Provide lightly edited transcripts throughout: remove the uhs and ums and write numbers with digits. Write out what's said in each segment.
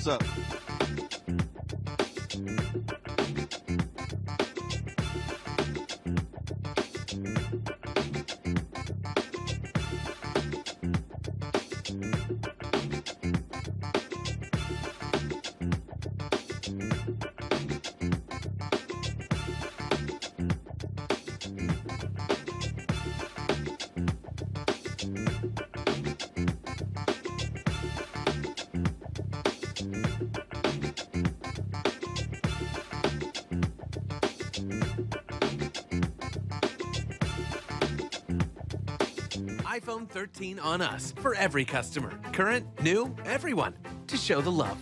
What's up? iPhone 13 on us for every customer. Current, new, everyone. To show the love.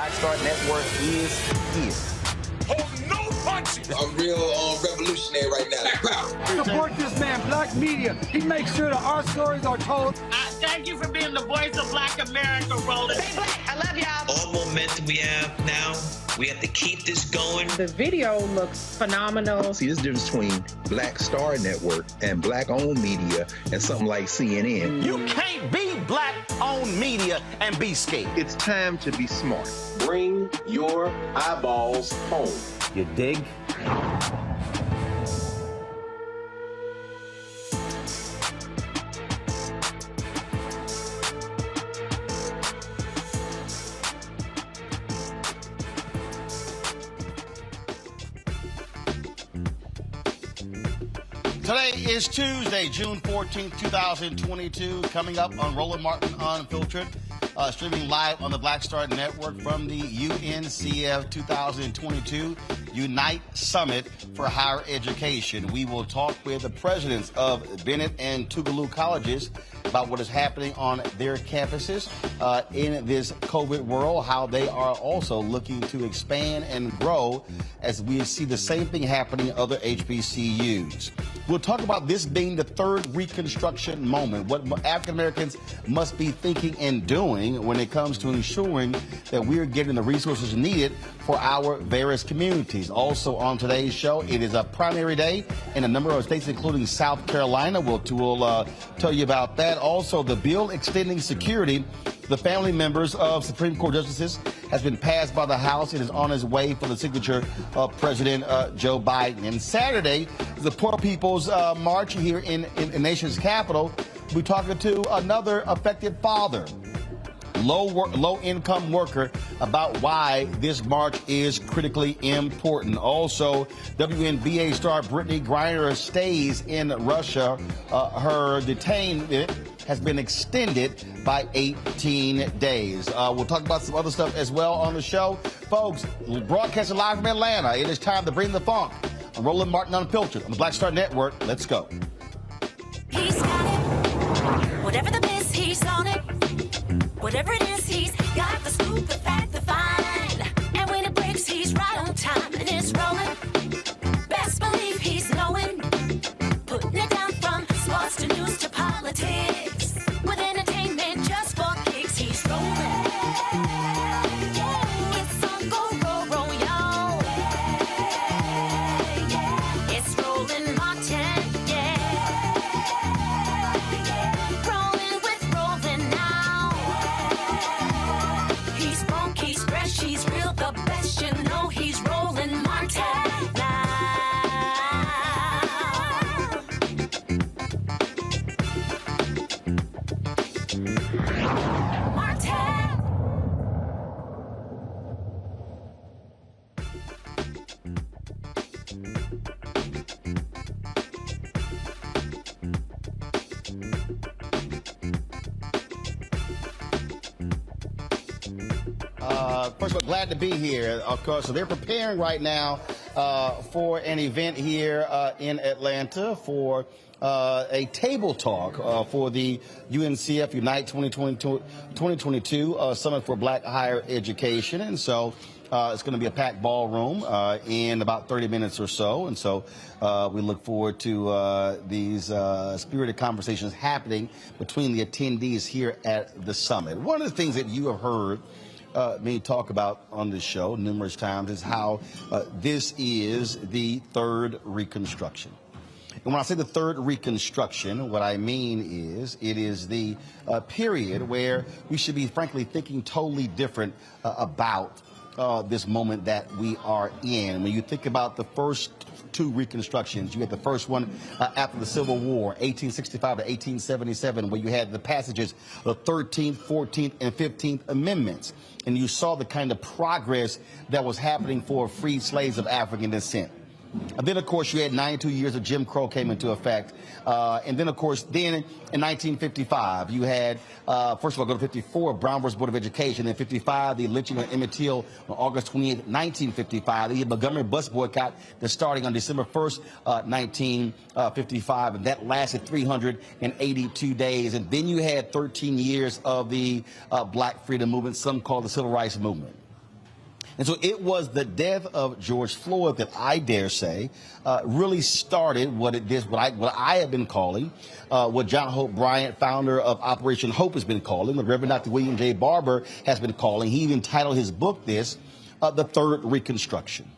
Black Star Network is here. Hold no punches. I'm real revolutionary right now. Black power. Support this man, Black Media. He makes sure that our stories are told. Thank you for being the voice of Black America, Roland. Stay black. I love y'all. All momentum we have now, we have to keep this going. The video looks phenomenal. See, this difference between Black Star Network and Black-owned media and something like CNN. You can't be Black-owned media and be scared. It's time to be smart. Bring your eyeballs home. You dig? Today is Tuesday, June 14th, 2022. Coming up on Roland Martin Unfiltered, streaming live on the Black Star Network from the UNCF 2022 Unite Summit for Higher Education. We will talk with the presidents of Bennett and Tougaloo colleges about what is happening on their campuses in this COVID world, how they are also looking to expand and grow as we see the same thing happening in other HBCUs. We'll talk about this being the third Reconstruction moment, what African Americans must be thinking and doing when it comes to ensuring that we're getting the resources needed for our various communities. Also on today's show, it is a primary day in a number of states, including South Carolina. We'll tell you about that. Also, the bill extending security the family members of Supreme Court justices has been passed by the House. It is on its way for the signature of President Joe Biden. And Saturday is the Poor People's March here in the nation's capital. We're talking to another affected father, low-income worker, about why this march is critically important. Also, WNBA star Brittany Griner stays in Russia. Her detainment has been extended by 18 days. We'll talk about some other stuff as well on the show. Folks, broadcasting live from Atlanta, it is time to bring the funk. I'm Roland Martin Unfiltered on the Black Star Network. Let's go. He's got it. Whatever the miss, he's on it. Whatever it is, he's got the scoop, the fact, the find. And when it breaks, he's right on time and it's rolling. Best believe he's knowing. Putting it down from sports to news to politics. With entertainment just for kicks, he's rolling. It's on Go, roll, roll, y'all. It's Roland Martin, yeah. Rolling with Roland now. He's funky, he's fresh, he's real, the best, you know he's Roland Martin now. First of all, glad to be here, of course. So they're preparing right now for an event here in Atlanta for a table talk for the UNCF Unite 2022 Summit for Black Higher Education. And so it's going to be a packed ballroom in about 30 minutes or so. And so we look forward to these spirited conversations happening between the attendees here at the summit. One of the things that you have heard me talk about on this show numerous times is how this is the third Reconstruction. And when I say the third Reconstruction, what I mean is it is the period where we should be, frankly, thinking totally different about this moment that we are in. When you think about the first two Reconstructions, you had the first one after the Civil War, 1865 to 1877, where you had the passages of the 13th, 14th, and 15th Amendments. And you saw the kind of progress that was happening for freed slaves of African descent. And then, of course, you had 92 years of Jim Crow came into effect. And then, of course, then in 1955, you had, first of all, go to 54, Brown versus Board of Education. Then 55, the lynching of Emmett Till on August 28, 1955. The Montgomery bus boycott that's starting on December 1st, 1955. And that lasted 382 days. And then you had 13 years of the Black freedom movement, some call the Civil Rights movement. And so it was the death of George Floyd that I dare say really started what I have been calling, what John Hope Bryant, founder of Operation Hope, has been calling, what Reverend Dr. William J. Barber has been calling. He even titled his book this, The Third Reconstruction.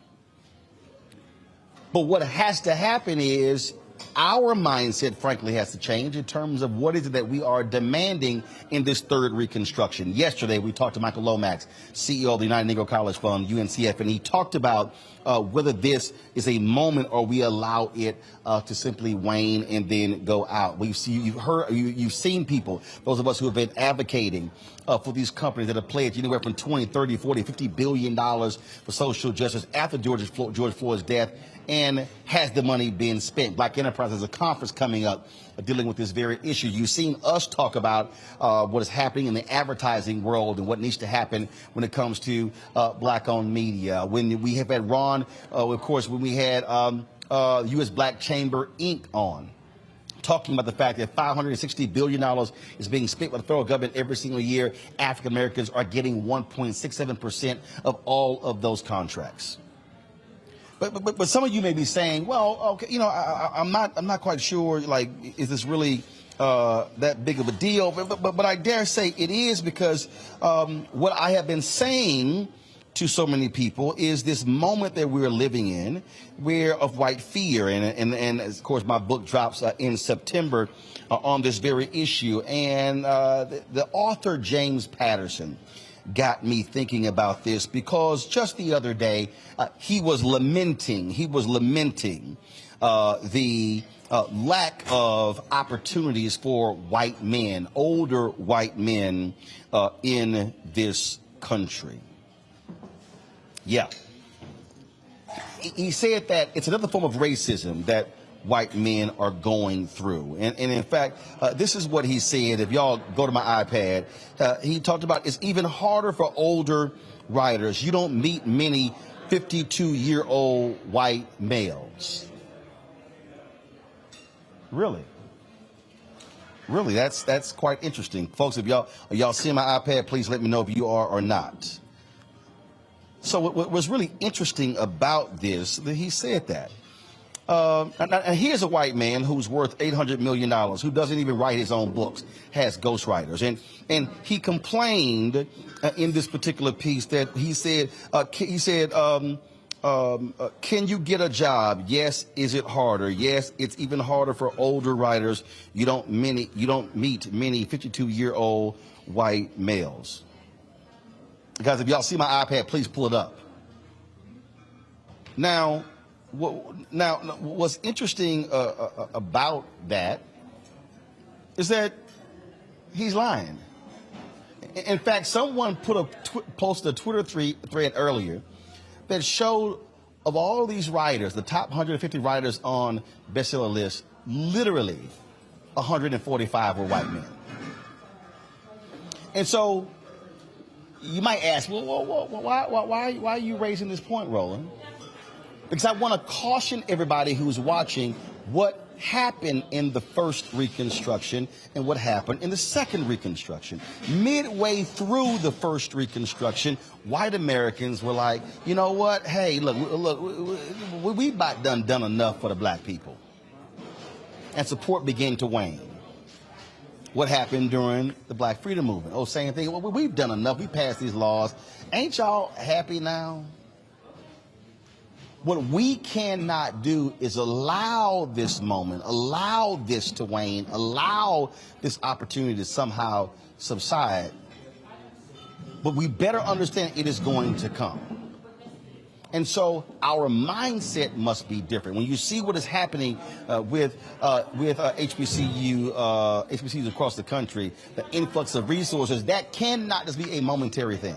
But what has to happen is our mindset, frankly, has to change in terms of what is it that we are demanding in this third reconstruction. Yesterday, we talked to Michael Lomax, CEO of the United Negro College Fund, UNCF, and he talked about whether this is a moment or we allow it to simply wane and then go out. You've seen people, those of us who have been advocating for these companies that have pledged anywhere from 20, 30, 40, $50 billion for social justice after George Floyd's death. And has the money been spent? Black Enterprise has a conference coming up dealing with this very issue. You've seen us talk about what is happening in the advertising world and what needs to happen when it comes to black-owned media. When we have had Ron, of course, when we had U.S. Black Chamber Inc. on, talking about the fact that $560 billion is being spent by the federal government every single year. African Americans are getting 1.67% of all of those contracts. But some of you may be saying, well, okay, you know, I'm not quite sure, like, is this really that big of a deal? But I dare say it is, because what I have been saying to so many people is this moment that we're living in, where of white fear, and of course my book drops in September on this very issue, and the author James Patterson got me thinking about this, because just the other day he was lamenting the lack of opportunities for white men, older white men in this country. Yeah. He said that it's another form of racism that white men are going through. And in fact, this is what he said. If y'all go to my iPad, he talked about it's even harder for older writers. You don't meet many 52-year-old white males. Really? Really, that's quite interesting. Folks, if y'all see my iPad, please let me know if you are or not. So what was really interesting about this, that he said that. And here's a white man who's worth $800 million, who doesn't even write his own books, has ghostwriters. And he complained in this particular piece that he said, can you get a job? Yes. Is it harder? Yes. It's even harder for older writers. You don't meet many 52-year-old white males. Guys, if y'all see my iPad, please pull it up. Now, what's interesting about that is that he's lying. In fact, someone posted a Twitter thread earlier that showed, of all these writers, the top 150 writers on bestseller lists, literally 145 were white men. And so you might ask, well, why are you raising this point, Roland? Because I want to caution everybody who's watching what happened in the first Reconstruction and what happened in the second Reconstruction. Midway through the first Reconstruction, white Americans were like, you know what? Hey, look, we've about done enough for the black people. And support began to wane. What happened during the Black Freedom Movement? Oh, same thing. Well, we've done enough. We passed these laws. Ain't y'all happy now? What we cannot do is allow this moment, allow this to wane, allow this opportunity to somehow subside. But we better understand it is going to come. And so our mindset must be different. When you see what is happening with HBCUs across the country, the influx of resources, that cannot just be a momentary thing.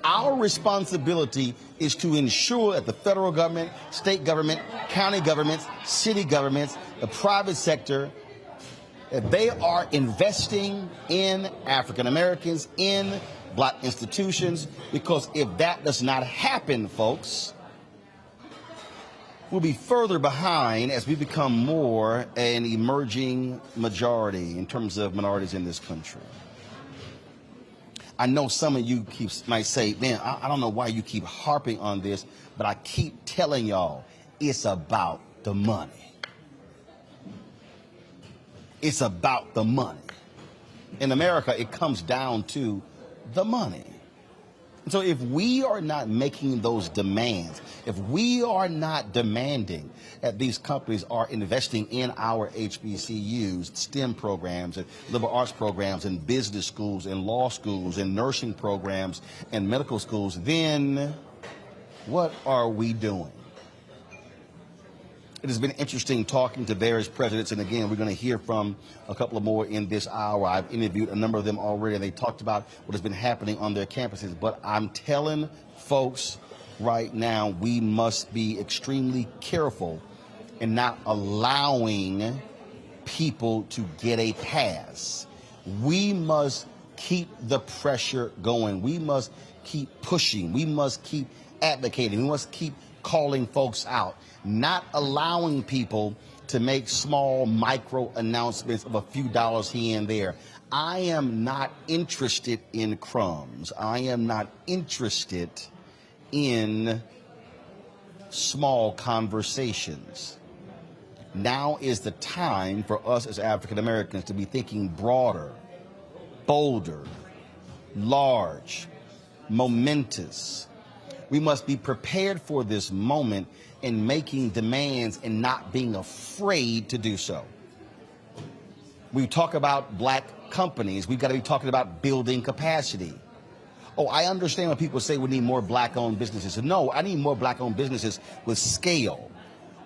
Our responsibility is to ensure that the federal government, state government, county governments, city governments, the private sector, that they are investing in African Americans, in black institutions, because if that does not happen, folks, we'll be further behind as we become more an emerging majority in terms of minorities in this country. I know some of you might say, man, I don't know why you keep harping on this, but I keep telling y'all it's about the money. It's about the money. In America, it comes down to the money. And so if we are not making those demands, if we are not demanding that these companies are investing in our HBCUs, STEM programs, and liberal arts programs, and business schools, and law schools, and nursing programs, and medical schools, then what are we doing? It has been interesting talking to various presidents, and again, we're going to hear from a couple of more in this hour. I've interviewed a number of them already, and they talked about what has been happening on their campuses. But I'm telling folks right now, we must be extremely careful in not allowing people to get a pass. We must keep the pressure going. We must keep pushing. We must keep advocating. We must keep calling folks out, not allowing people to make small micro announcements of a few dollars here and there. I am not interested in crumbs. I am not interested in small conversations. Now is the time for us as African Americans to be thinking broader, bolder, large, momentous. We must be prepared for this moment in making demands and not being afraid to do so. We talk about black companies. We've got to be talking about building capacity. Oh, I understand when people say we need more black-owned businesses. No, I need more black-owned businesses with scale.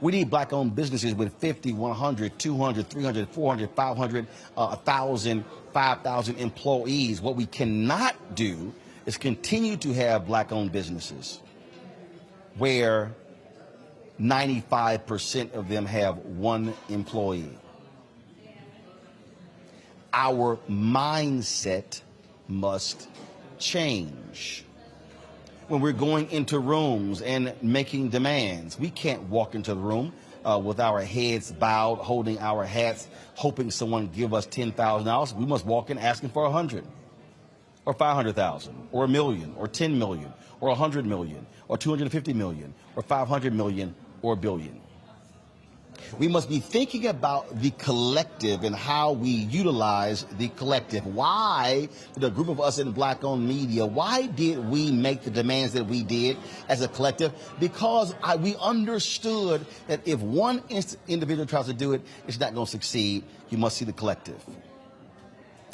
We need black-owned businesses with 50, 100, 200, 300, 400, 500, 1,000, 5,000 employees. What we cannot do is continue to have black-owned businesses where 95% of them have one employee. Our mindset must change. When we're going into rooms and making demands, we can't walk into the room with our heads bowed, holding our hats, hoping someone give us $10,000. We must walk in asking for 100. Or 500,000, or 1 million, or 10 million, or 100 million, or 250 million, or 500 million, or $1 billion. We must be thinking about the collective and how we utilize the collective. Why, the group of us in black-owned media, why did we make the demands that we did as a collective? Because we understood that if one individual tries to do it, it's not going to succeed. You must see the collective.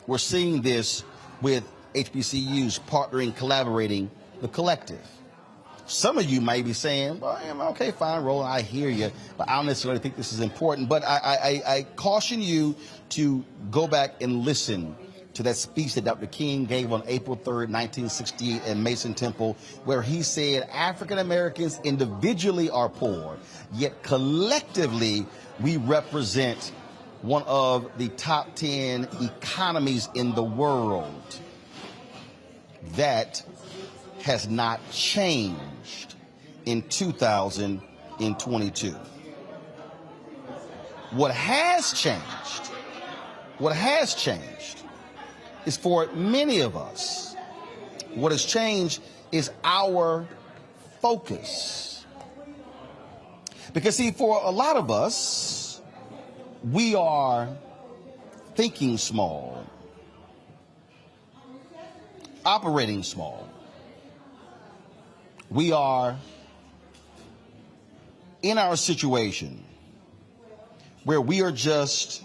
We're seeing this with HBCUs partnering, collaborating, the collective. Some of you might be saying, well, okay, fine, Roland, I hear you, but I don't necessarily think this is important. But I caution you to go back and listen to that speech that Dr. King gave on April 3rd, 1968 at Mason Temple, where he said African Americans individually are poor, yet collectively we represent one of the top 10 economies in the world. That has not changed in 2022. What has changed is for many of us, what has changed is our focus. Because see, for a lot of us, we are thinking small, operating small. We are in our situation where we are just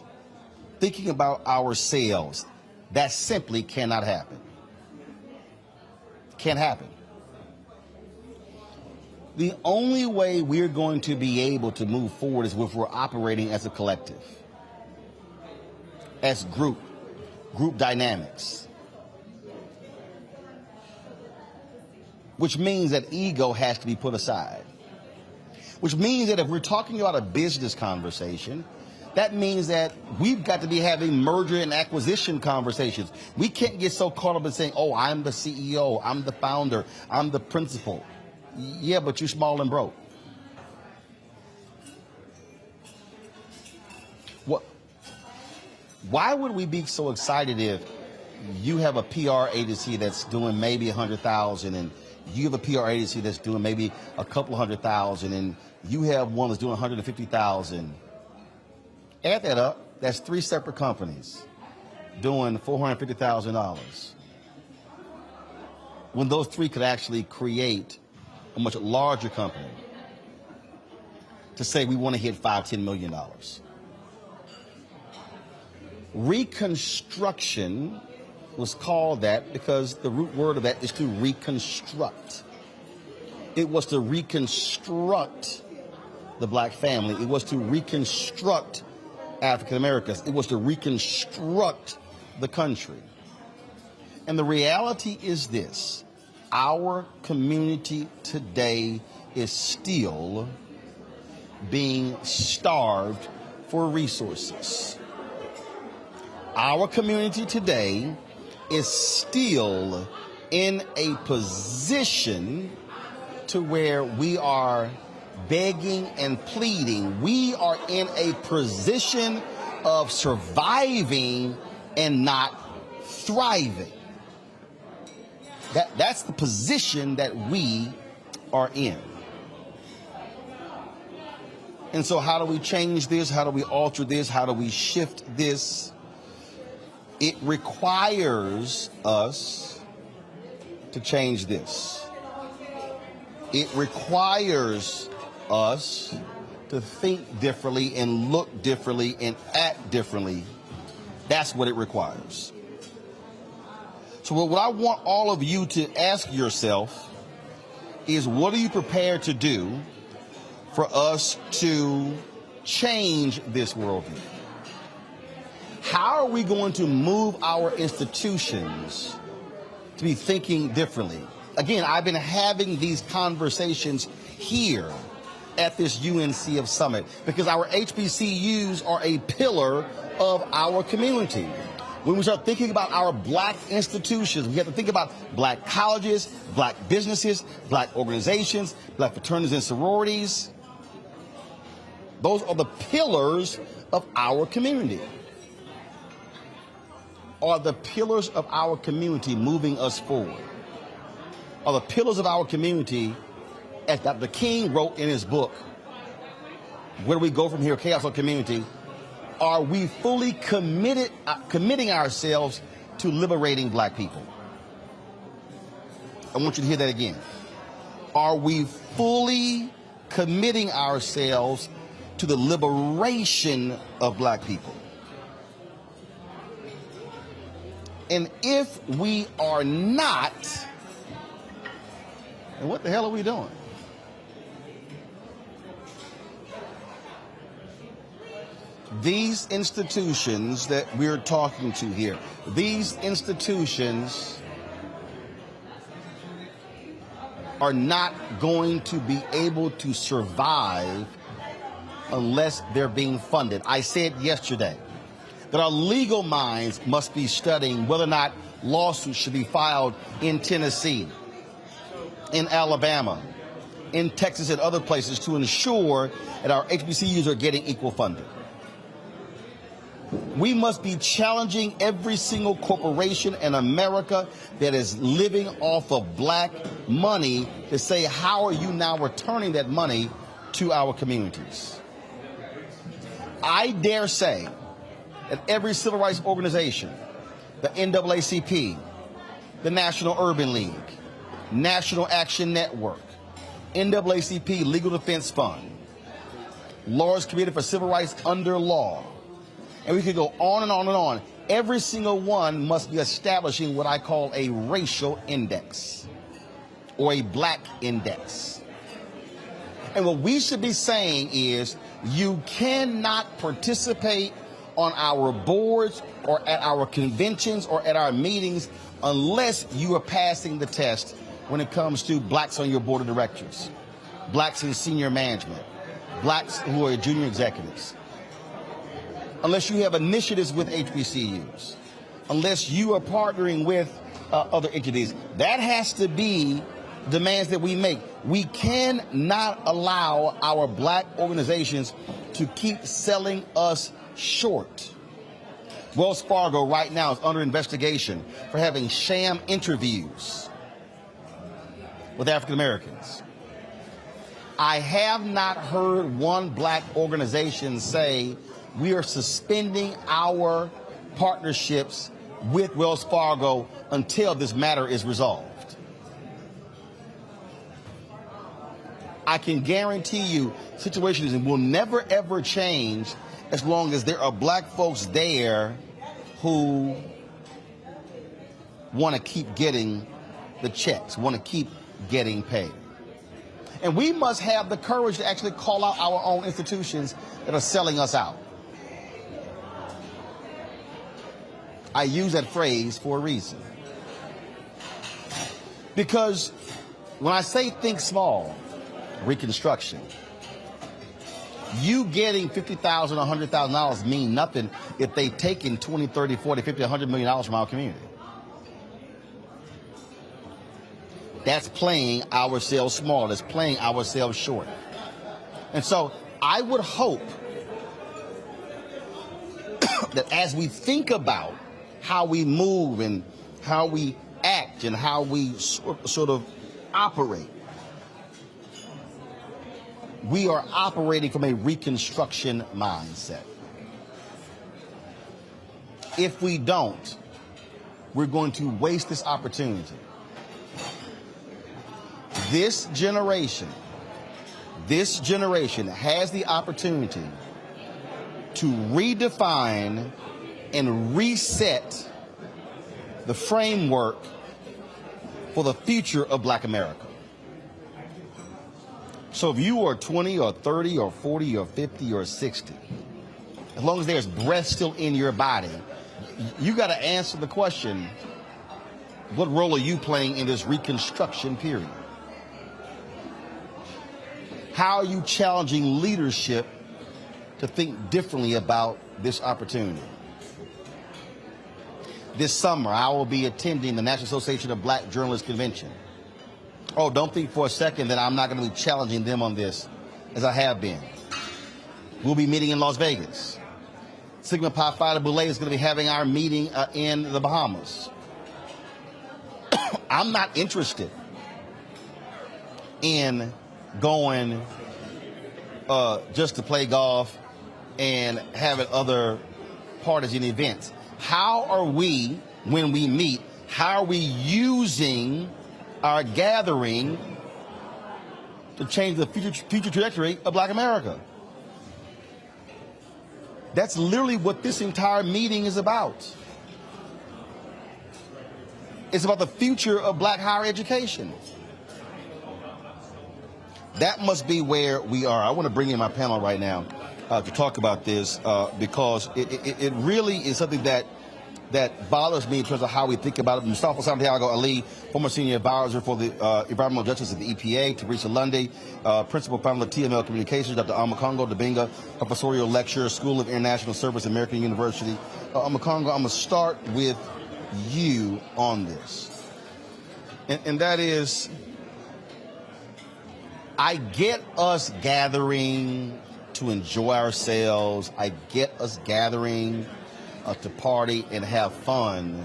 thinking about ourselves. That simply cannot happen. Can't happen. The only way we're going to be able to move forward is if we're operating as a collective, as group dynamics. Which means that ego has to be put aside. Which means that if we're talking about a business conversation, that means that we've got to be having merger and acquisition conversations. We can't get so caught up in saying, oh, I'm the CEO, I'm the founder, I'm the principal. Yeah, but you're small and broke. What? Why would we be so excited if you have a PR agency that's doing maybe 100,000, and you have a PR agency that's doing maybe a couple 100,000, and you have one that's doing 150,000. Add that up, that's 3 separate companies doing $450,000. When those 3 could actually create a much larger company to say we want to hit $5-10 million. Reconstruction was called that because the root word of that is to reconstruct. It was to reconstruct the black family. It was to reconstruct African Americans. It was to reconstruct the country. And the reality is this: our community today is still being starved for resources. Our community today is still in a position to where we are begging and pleading. We are in a position of surviving and not thriving. That's the position that we are in. And so how do we change this? How do we alter this? How do we shift this? It requires us to change this. It requires us to think differently and look differently and act differently. That's what it requires. So what I want all of you to ask yourself is, what are you prepared to do for us to change this worldview? How are we going to move our institutions to be thinking differently? Again, I've been having these conversations here at this UNCF summit because our HBCUs are a pillar of our community. When we start thinking about our black institutions, we have to think about black colleges, black businesses, black organizations, black fraternities and sororities. Those are the pillars of our community. Are the pillars of our community moving us forward? Are the pillars of our community, as Dr. King wrote in his book, Where Do We Go From Here, Chaos of Community, are we fully committing ourselves to liberating black people? I want you to hear that again. Are we fully committing ourselves to the liberation of black people? And if we are not, then what the hell are we doing? These institutions that we're talking to here, these institutions are not going to be able to survive unless they're being funded. I said yesterday that our legal minds must be studying whether or not lawsuits should be filed in Tennessee, in Alabama, in Texas, and other places to ensure that our HBCUs are getting equal funding. We must be challenging every single corporation in America that is living off of black money to say, how are you now returning that money to our communities? I dare say that every civil rights organization, the NAACP, the National Urban League, National Action Network, NAACP Legal Defense Fund, Lawyers Committee for Civil Rights Under Law, and we could go on and on and on. Every single one must be establishing what I call a racial index or a black index. And what we should be saying is, you cannot participate on our boards or at our conventions or at our meetings unless you are passing the test when it comes to blacks on your board of directors, blacks in senior management, blacks who are junior executives, unless you have initiatives with HBCUs, unless you are partnering with other entities. That has to be demands that we make. We cannot allow our black organizations to keep selling us short. Wells Fargo right now is under investigation for having sham interviews with African Americans. I have not heard one black organization say we are suspending our partnerships with Wells Fargo until this matter is resolved. I can guarantee you situations will never, ever change as long as there are black folks there who want to keep getting the checks, want to keep getting paid. And we must have the courage to actually call out our own institutions that are selling us out. I use that phrase for a reason. Because when I say think small, Reconstruction, you getting $50,000, $100,000 mean nothing if they've taken 20, 30, 40, 50, $100 million from our community. That's playing ourselves small. That's playing ourselves short. And so I would hope that as we think about how we move and how we act and how we sort of operate, we are operating from a Reconstruction mindset. If we don't, we're going to waste this opportunity. This generation has the opportunity to redefine and reset the framework for the future of Black America. So if you are 20 or 30 or 40 or 50 or 60, as long as there's breath still in your body, you got to answer the question, what role are you playing in this Reconstruction period? How are you challenging leadership to think differently about this opportunity? This summer, I will be attending the National Association of Black Journalists Convention. Oh, don't think for a second that I'm not going to be challenging them on this, as I have been. We'll be meeting in Las Vegas. Sigma Pi Phi Boule is going to be having our meeting in the Bahamas. I'm not interested in going just to play golf and having other parties and events. How are we, when we meet, how are we using our gathering to change the future trajectory of Black America? That's literally what this entire meeting is about. It's about the future of Black higher education. That must be where we are. I want to bring in my panel right now to talk about this because it really is something that bothers me in terms of how we think about it. Mustafa Santiago Ali, former senior advisor for the environmental justice at the EPA, Teresa Lundy, principal founder of TML Communications, Dr. Amakongo Dabinga, professorial lecturer, School of International Service, American University. Amakongo, I'm going to start with you on this. And that is, I get us gathering to enjoy ourselves. I get us gathering to party and have fun.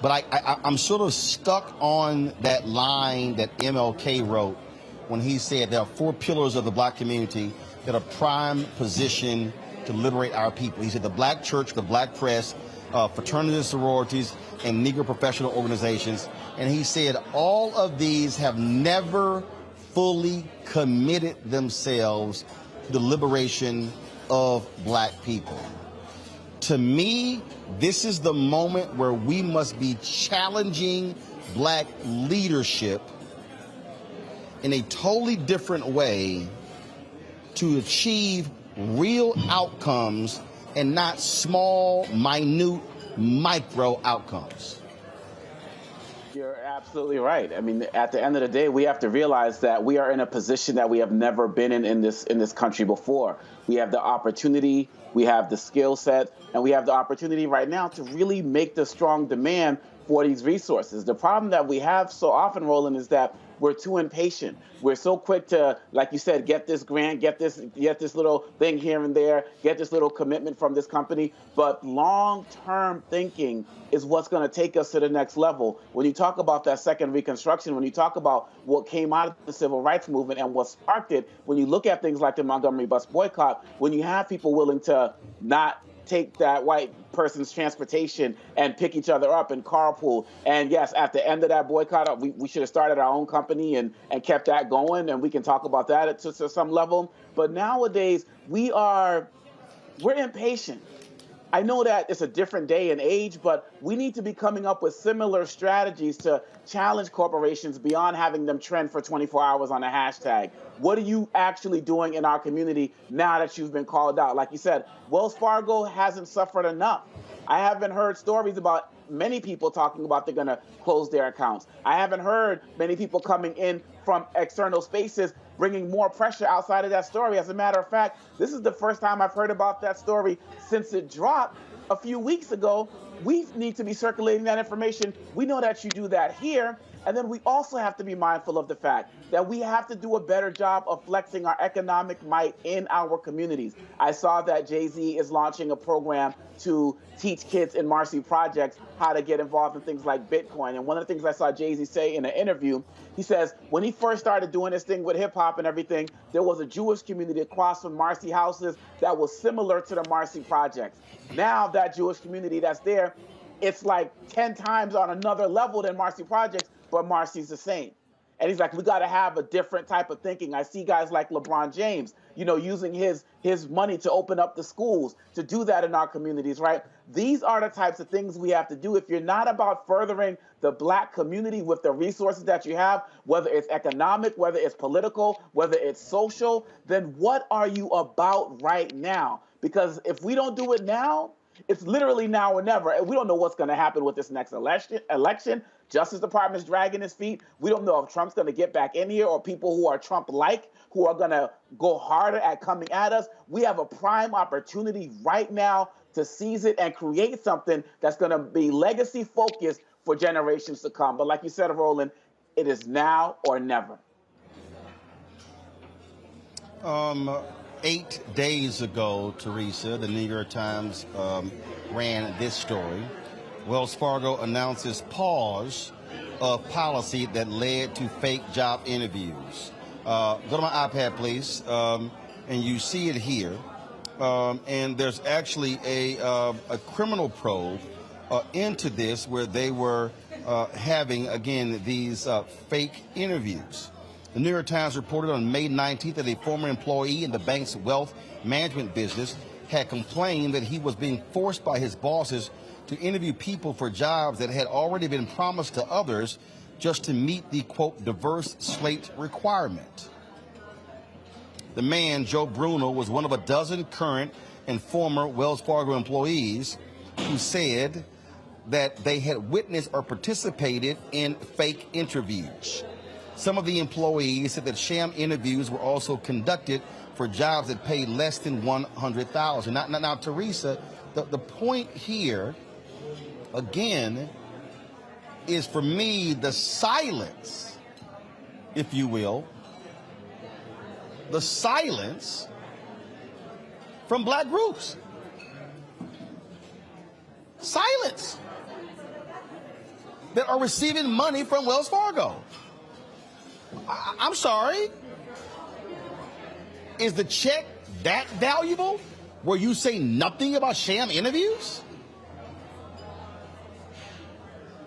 But I'm sort of stuck on that line that MLK wrote when he said there are 4 pillars of the Black community that are prime position to liberate our people. He said the Black church, the Black press, fraternities and sororities, and Negro professional organizations. And he said all of these have never fully committed themselves to the liberation of Black people. To me, this is the moment where we must be challenging Black leadership in a totally different way to achieve real outcomes and not small, minute, micro outcomes. You're absolutely right. I mean, at the end of the day, we have to realize that we are in a position that we have never been in this country before. We have the opportunity, we have the skill set, and we have the opportunity right now to really make the strong demand for these resources. The problem that we have so often, Roland, is that we're too impatient. We're so quick to, like you said, get this grant, get this little thing here and there, get this little commitment from this company. But long-term thinking is what's going to take us to the next level. When you talk about that second Reconstruction, when you talk about what came out of the civil rights movement and what sparked it, when you look at things like the Montgomery bus boycott, when you have people willing to not take that white person's transportation and pick each other up and carpool. And yes, at the end of that boycott, we should have started our own company and kept that going. And we can talk about that to some level. But nowadays, we're impatient. I know that it's a different day and age, but we need to be coming up with similar strategies to challenge corporations beyond having them trend for 24 hours on a hashtag. What are you actually doing in our community now that you've been called out? Like you said, Wells Fargo hasn't suffered enough. I haven't heard stories about many people talking about they're going to close their accounts. I haven't heard many people coming in from external spaces bringing more pressure outside of that story. As a matter of fact, this is the first time I've heard about that story since it dropped a few weeks ago. We need to be circulating that information. We know that you do that here. And then we also have to be mindful of the fact that we have to do a better job of flexing our economic might in our communities. I saw that Jay-Z is launching a program to teach kids in Marcy projects how to get involved in things like Bitcoin. And one of the things I saw Jay-Z say in an interview, he says when he first started doing this thing with hip hop and everything, there was a Jewish community across from Marcy houses that was similar to the Marcy projects. Now that Jewish community that's there, it's like 10 times on another level than Marcy projects, but Marcy's the same. And he's like, we got to have a different type of thinking. I see guys like LeBron James, using his money to open up the schools, to do that in our communities, right? These are the types of things we have to do. If you're not about furthering the Black community with the resources that you have, whether it's economic, whether it's political, whether it's social, then what are you about right now? Because if we don't do it now, it's literally now or never. And we don't know what's going to happen with this next election. Justice Department's dragging his feet. We don't know if Trump's going to get back in here or people who are Trump-like, who are going to go harder at coming at us. We have a prime opportunity right now to seize it and create something that's going to be legacy-focused for generations to come. But like you said, Roland, it is now or never. 8 days ago, Teresa, the New York Times ran this story. Wells Fargo announces pause of policy that led to fake job interviews. Go to my iPad, please, and you see it here. And there's actually a criminal probe into this where they were having, again, these fake interviews. The New York Times reported on May 19th that a former employee in the bank's wealth management business had complained that he was being forced by his bosses to interview people for jobs that had already been promised to others just to meet the, quote, diverse slate requirement. The man, Joe Bruno, was one of a dozen current and former Wells Fargo employees who said that they had witnessed or participated in fake interviews. Some of the employees said that sham interviews were also conducted for jobs that paid less than $100,000. Now, Teresa, the point here, again, is for me the silence, if you will, the silence from Black groups. Silence. That are receiving money from Wells Fargo. I'm sorry. Is the check that valuable where you say nothing about sham interviews?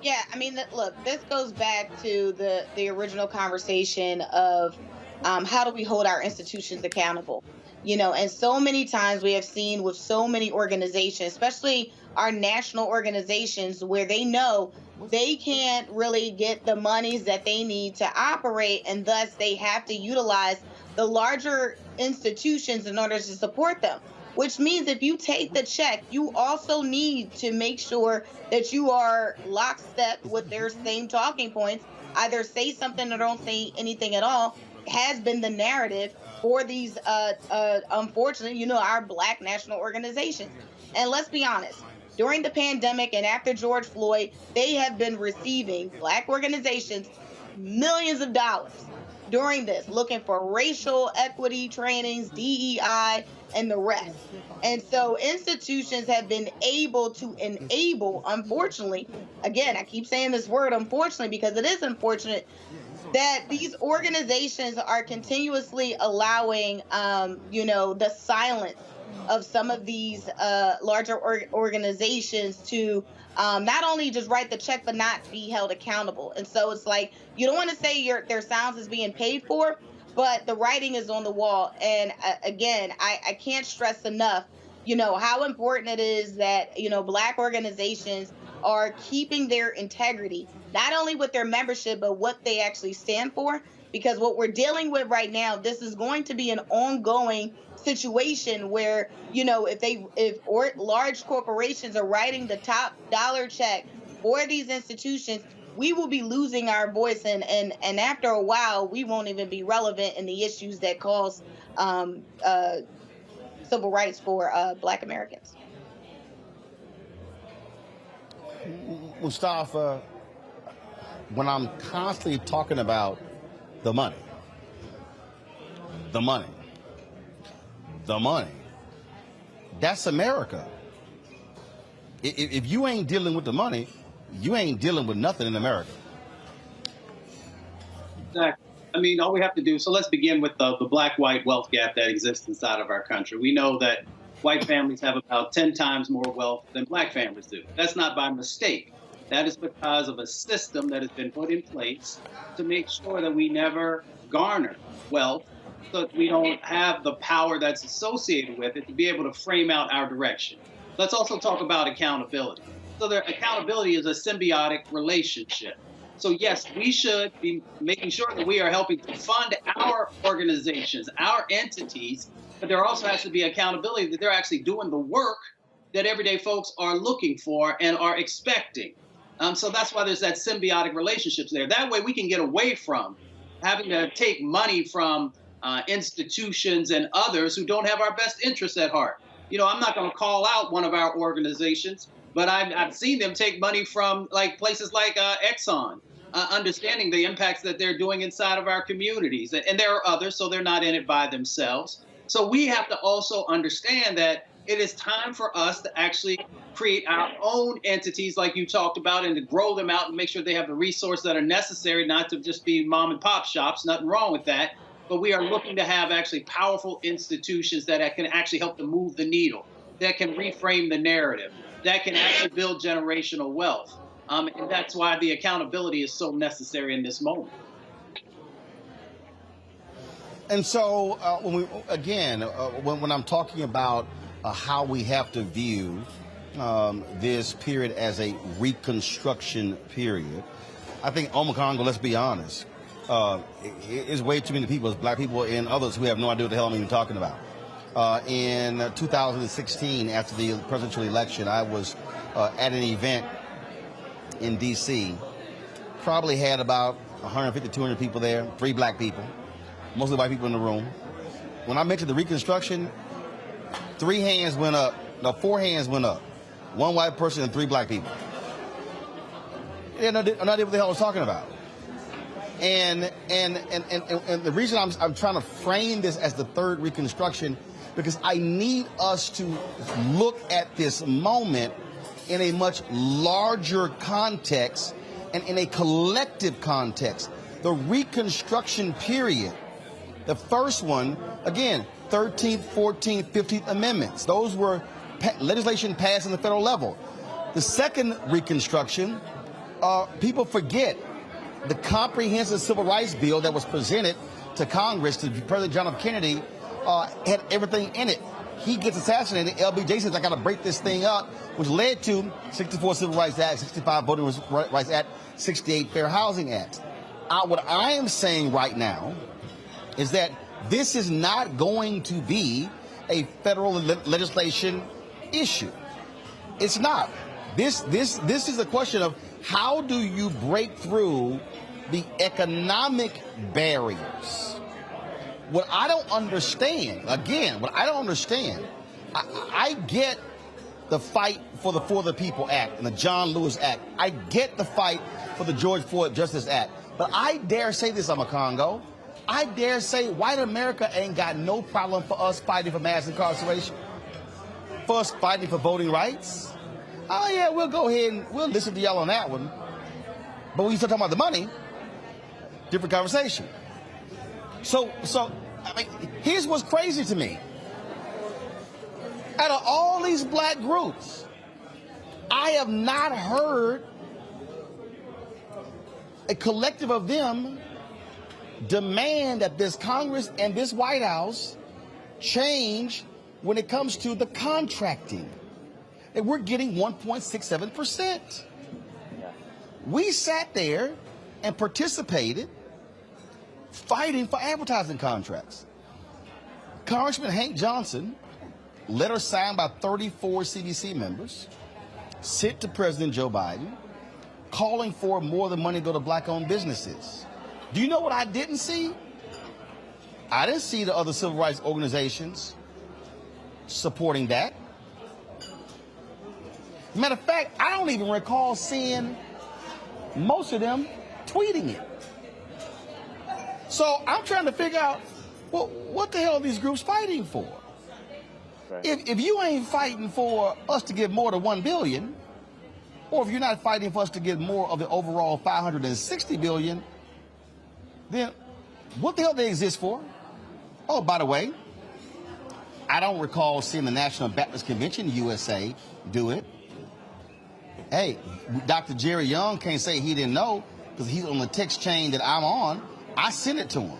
Yeah, I mean, look, this goes back to the original conversation of how do we hold our institutions accountable? And so many times we have seen with so many organizations, especially our national organizations, where they know they can't really get the monies that they need to operate, and thus they have to utilize the larger institutions in order to support them. Which means if you take the check, you also need to make sure that you are lockstep with their same talking points. Either say something or don't say anything at all has been the narrative for these, unfortunately, our Black national organizations. And let's be honest, during the pandemic and after George Floyd, they have been receiving, Black organizations, millions of dollars during this, looking for racial equity trainings, DEI, and the rest. And so institutions have been able to enable, unfortunately, again, I keep saying this word unfortunately because it is unfortunate, that these organizations are continuously allowing, the silence of some of these larger organizations to not only just write the check, but not be held accountable. And so it's like, you don't want to say their silence is being paid for, but the writing is on the wall. And again, I can't stress enough, how important it is that, Black organizations are keeping their integrity, not only with their membership, but what they actually stand for. Because what we're dealing with right now, this is going to be an ongoing situation where, if large corporations are writing the top dollar check for these institutions, we will be losing our voice, and after a while, we won't even be relevant in the issues that cause civil rights for Black Americans. Mustafa, when I'm constantly talking about the money, that's America. If you ain't dealing with the money, you ain't dealing with nothing in America. Exactly. I mean, all we have to do, so let's begin with the black-white wealth gap that exists inside of our country. We know that white families have about 10 times more wealth than Black families do. That's not by mistake. That is because of a system that has been put in place to make sure that we never garner wealth, so that we don't have the power that's associated with it to be able to frame out our direction. Let's also talk about accountability. So accountability is a symbiotic relationship. So yes, we should be making sure that we are helping to fund our organizations, our entities, but there also has to be accountability that they're actually doing the work that everyday folks are looking for and are expecting. So that's why there's that symbiotic relationships there. That way we can get away from having to take money from institutions and others who don't have our best interests at heart. I'm not going to call out one of our organizations, but I've seen them take money from places like Exxon, understanding the impacts that they're doing inside of our communities. And there are others, so they're not in it by themselves. So we have to also understand that it is time for us to actually create our own entities like you talked about, and to grow them out and make sure they have the resources that are necessary, not to just be mom and pop shops, nothing wrong with that. But we are looking to have actually powerful institutions that can actually help to move the needle, that can reframe the narrative, that can actually build generational wealth. And that's why the accountability is so necessary in this moment. And so when I'm talking about how we have to view this period as a reconstruction period, I think Congo, let's be honest, it's way too many people, it's Black people and others who have no idea what the hell I'm even talking about. In 2016, after the presidential election, I was at an event in D.C. Probably had about 150, 200 people there, 3 Black people, mostly white people in the room. When I mentioned the Reconstruction, 4 hands went up. 1 white person and 3 Black people. They had no idea what the hell I was talking about. And the reason I'm trying to frame this as the third Reconstruction, because I need us to look at this moment in a much larger context and in a collective context. The Reconstruction period, the first one, again, 13th, 14th, 15th Amendments. Those were legislation passed on the federal level. The second Reconstruction, people forget the comprehensive civil rights bill that was presented to Congress, to President John F. Kennedy, had everything in it. He gets assassinated. LBJ says, I got to break this thing up, which led to 64 Civil Rights Act, 65 Voting Rights Act, 68 Fair Housing Act. What I am saying right now is that this is not going to be a federal legislation issue. It's not. This is a question of how do you break through the economic barriers. What I don't understand, I get the fight for the For the People Act and the John Lewis Act. I get the fight for the George Floyd Justice Act. But I dare say this, I'm a Congo. I dare say white America ain't got no problem for us fighting for mass incarceration, for us fighting for voting rights. Oh, yeah, we'll go ahead and we'll listen to y'all on that one. But when you start talking about the money, different conversation. So I mean, here's what's crazy to me. Out of all these black groups, I have not heard a collective of them demand that this Congress and this White House change when it comes to the contracting. And we're getting 1.67%. We sat there and participated fighting for advertising contracts. Congressman Hank Johnson, letter signed by 34 CDC members, sent to President Joe Biden, calling for more than money to go to black-owned businesses. Do you know what I didn't see? I didn't see the other civil rights organizations supporting that. Matter of fact, I don't even recall seeing most of them tweeting it. So I'm trying to figure out, well, what the hell are these groups fighting for? Right. If you ain't fighting for us to get more than $1 billion, or if you're not fighting for us to get more of the overall $560 billion, then what the hell they exist for? Oh, by the way, I don't recall seeing the National Baptist Convention USA do it. Hey, Dr. Jerry Young can't say he didn't know because he's on the text chain that I'm on. I sent it to him.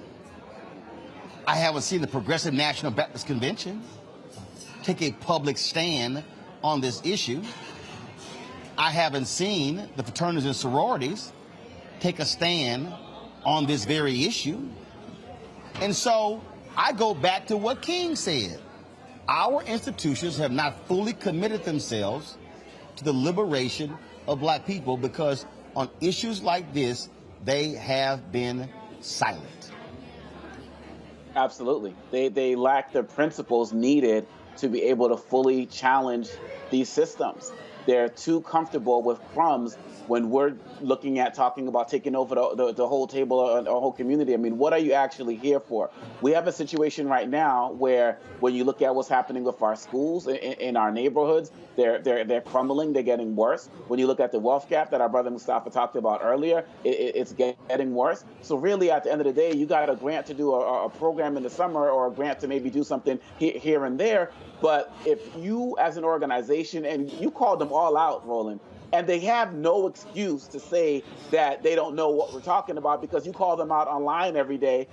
I haven't seen the Progressive National Baptist Convention take a public stand on this issue. I haven't seen the fraternities and sororities take a stand on this very issue. And so I go back to what King said. Our institutions have not fully committed themselves to the liberation of black people because on issues like this, they have been silent. Absolutely. They lack the principles needed to be able to fully challenge these systems. They're too comfortable with crumbs when we're looking at talking about taking over the whole table, a whole community. I mean, what are you actually here for? We have a situation right now where when you look at what's happening with our schools in our neighborhoods, they're crumbling, they're getting worse. When you look at the wealth gap that our brother Mustafa talked about earlier, it's getting worse. So really, at the end of the day, you got a grant to do a program in the summer or a grant to maybe do something here and there. But if you as an organization, and you called them all out, Roland, and they have no excuse to say that they don't know what we're talking about because you call them out online every day,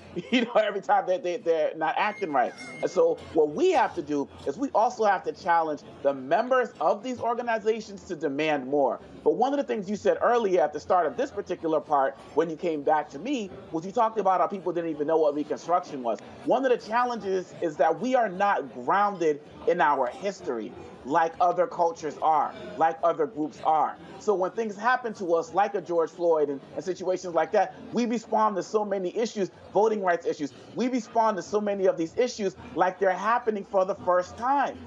every time that they're not acting right. And so what we have to do is we also have to challenge the members of these organizations to demand more. But one of the things you said earlier at the start of this particular part, when you came back to me, was you talked about how people didn't even know what Reconstruction was. One of the challenges is that we are not grounded in our history like other cultures are, like other groups are. So when things happen to us, like a George Floyd and situations like that, we respond to so many issues, voting rights issues. We respond to so many of these issues like they're happening for the first time.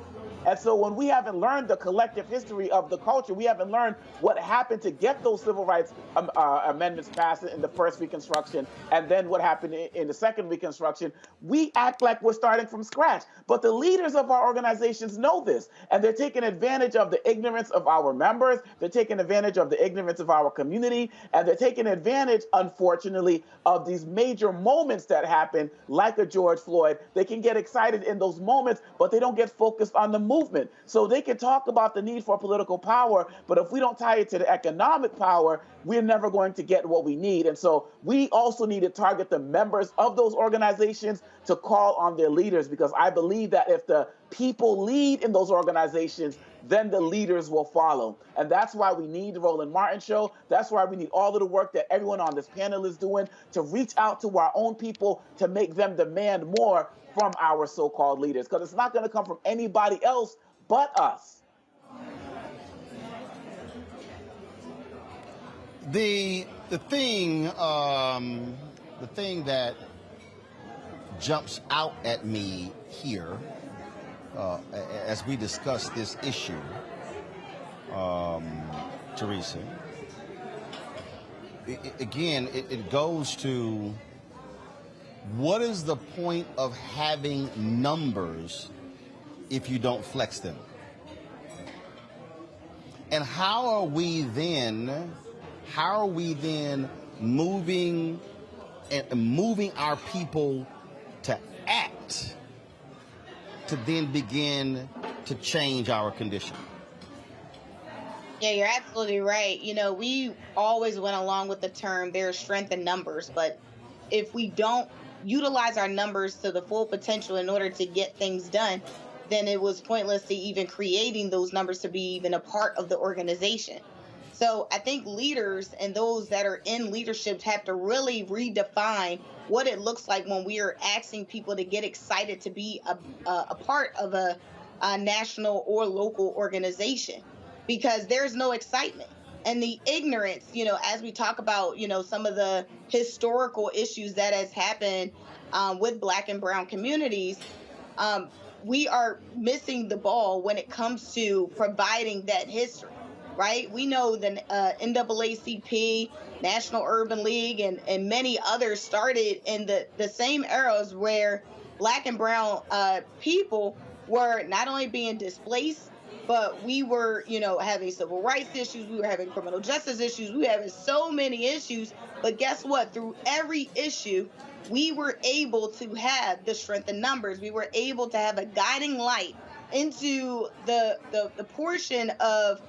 And so when we haven't learned the collective history of the culture, we haven't learned what happened to get those civil rights amendments passed in the first Reconstruction, and then what happened in the second Reconstruction, we act like we're starting from scratch. But the leaders of our organizations know this, and they're taking advantage of the ignorance of our members, they're taking advantage of the ignorance of our community, and they're taking advantage, unfortunately, of these major moments that happen, like a George Floyd. They can get excited in those moments, but they don't get focused on the movement. So they can talk about the need for political power, but if we don't tie it to the economic power, we're never going to get what we need. And so we also need to target the members of those organizations to call on their leaders, because I believe that if the people lead in those organizations, then the leaders will follow. And that's why we need the Roland Martin Show. That's why we need all of the work that everyone on this panel is doing to reach out to our own people to make them demand more from our so-called leaders, because it's not going to come from anybody else but us. The thing that jumps out at me here as we discuss this issue Teresa. It goes to, what is the point of having numbers if you don't flex them? And how are we then moving our people to act to then begin to change our condition? Yeah, you're absolutely right. You know, we always went along with the term there's strength in numbers, but if we don't utilize our numbers to the full potential in order to get things done, then it was pointless to even creating those numbers to be even a part of the organization. So I think leaders and those that are in leadership have to really redefine what it looks like when we are asking people to get excited to be a part of a national or local organization, because there's no excitement. And the ignorance, you know, as we talk about, you know, some of the historical issues that has happened with Black and Brown communities, we are missing the ball when it comes to providing that history, right? We know the NAACP, National Urban League, and many others started in the same eras where Black and Brown people were not only being displaced, but we were, you know, having civil rights issues, we were having criminal justice issues, we were having so many issues. But guess what? Through every issue, we were able to have the strength in numbers. We were able to have a guiding light into the portion of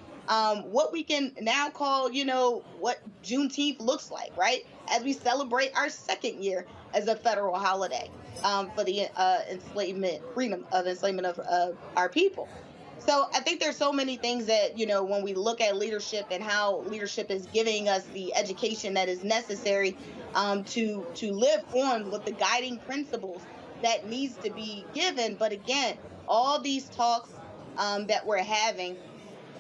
what we can now call, you know, what Juneteenth looks like, right? As we celebrate our second year as a federal holiday for the freedom of enslavement of our people. So I think there's so many things that, you know, when we look at leadership and how leadership is giving us the education that is necessary to live on with the guiding principles that needs to be given. But again, all these talks that we're having,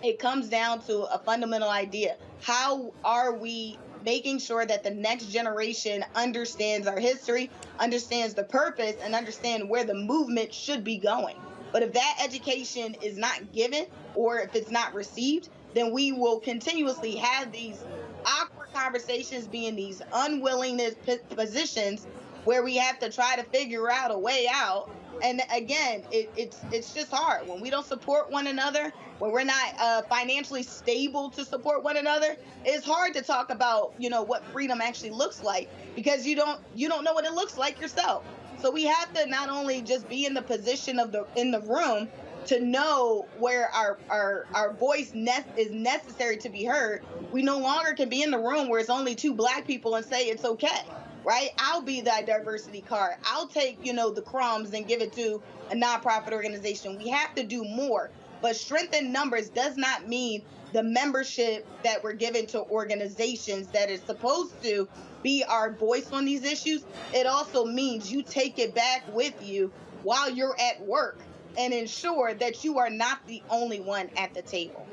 it comes down to a fundamental idea. How are we making sure that the next generation understands our history, understands the purpose, and understand where the movement should be going? But if that education is not given, or if it's not received, then we will continuously have these awkward conversations, be in these unwillingness positions where we have to try to figure out a way out. And again, it's just hard when we don't support one another, when we're not financially stable to support one another. It's hard to talk about, you know, what freedom actually looks like, because you don't know what it looks like yourself. So we have to not only just be in the position of in the room to know where our voice is necessary to be heard. We no longer can be in the room where it's only two Black people and say it's okay, right? I'll be that diversity card. I'll take, you know, the crumbs and give it to a nonprofit organization. We have to do more. But strength in numbers does not mean the membership that we're given to organizations that is supposed to be our voice on these issues. It also means you take it back with you while you're at work and ensure that you are not the only one at the table.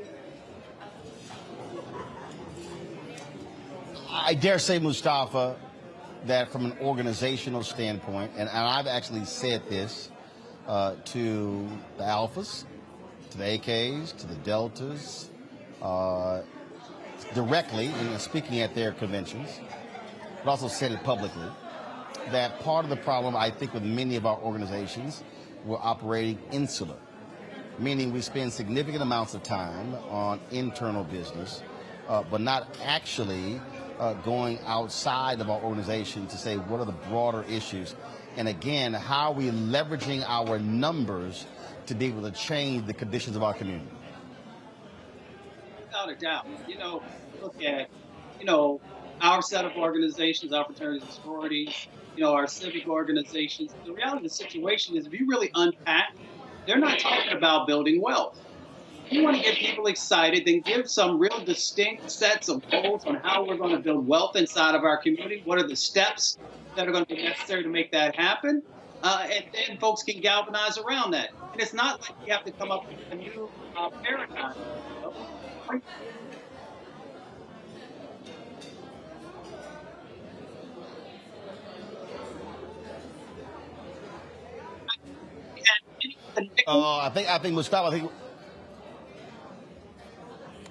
I dare say, Mustafa, that from an organizational standpoint, and I've actually said this to the Alphas, to the AKs, to the Deltas, directly, and speaking at their conventions, but also said it publicly, that part of the problem, I think, with many of our organizations, we're operating insular, meaning we spend significant amounts of time on internal business, but not actually going outside of our organization to say what are the broader issues. And again, how are we leveraging our numbers to be able to change the conditions of our community? Without a doubt. You know, look at, you know, our set of organizations, our fraternities and sororities, you know, our civic organizations. The reality of the situation is, if you really unpack, they're not talking about building wealth. If you want to get people excited, then give some real distinct sets of goals on how we're going to build wealth inside of our community. What are the steps that are going to be necessary to make that happen? And then folks can galvanize around that. And it's not like you have to come up with a new paradigm. You know? I think Mustafa,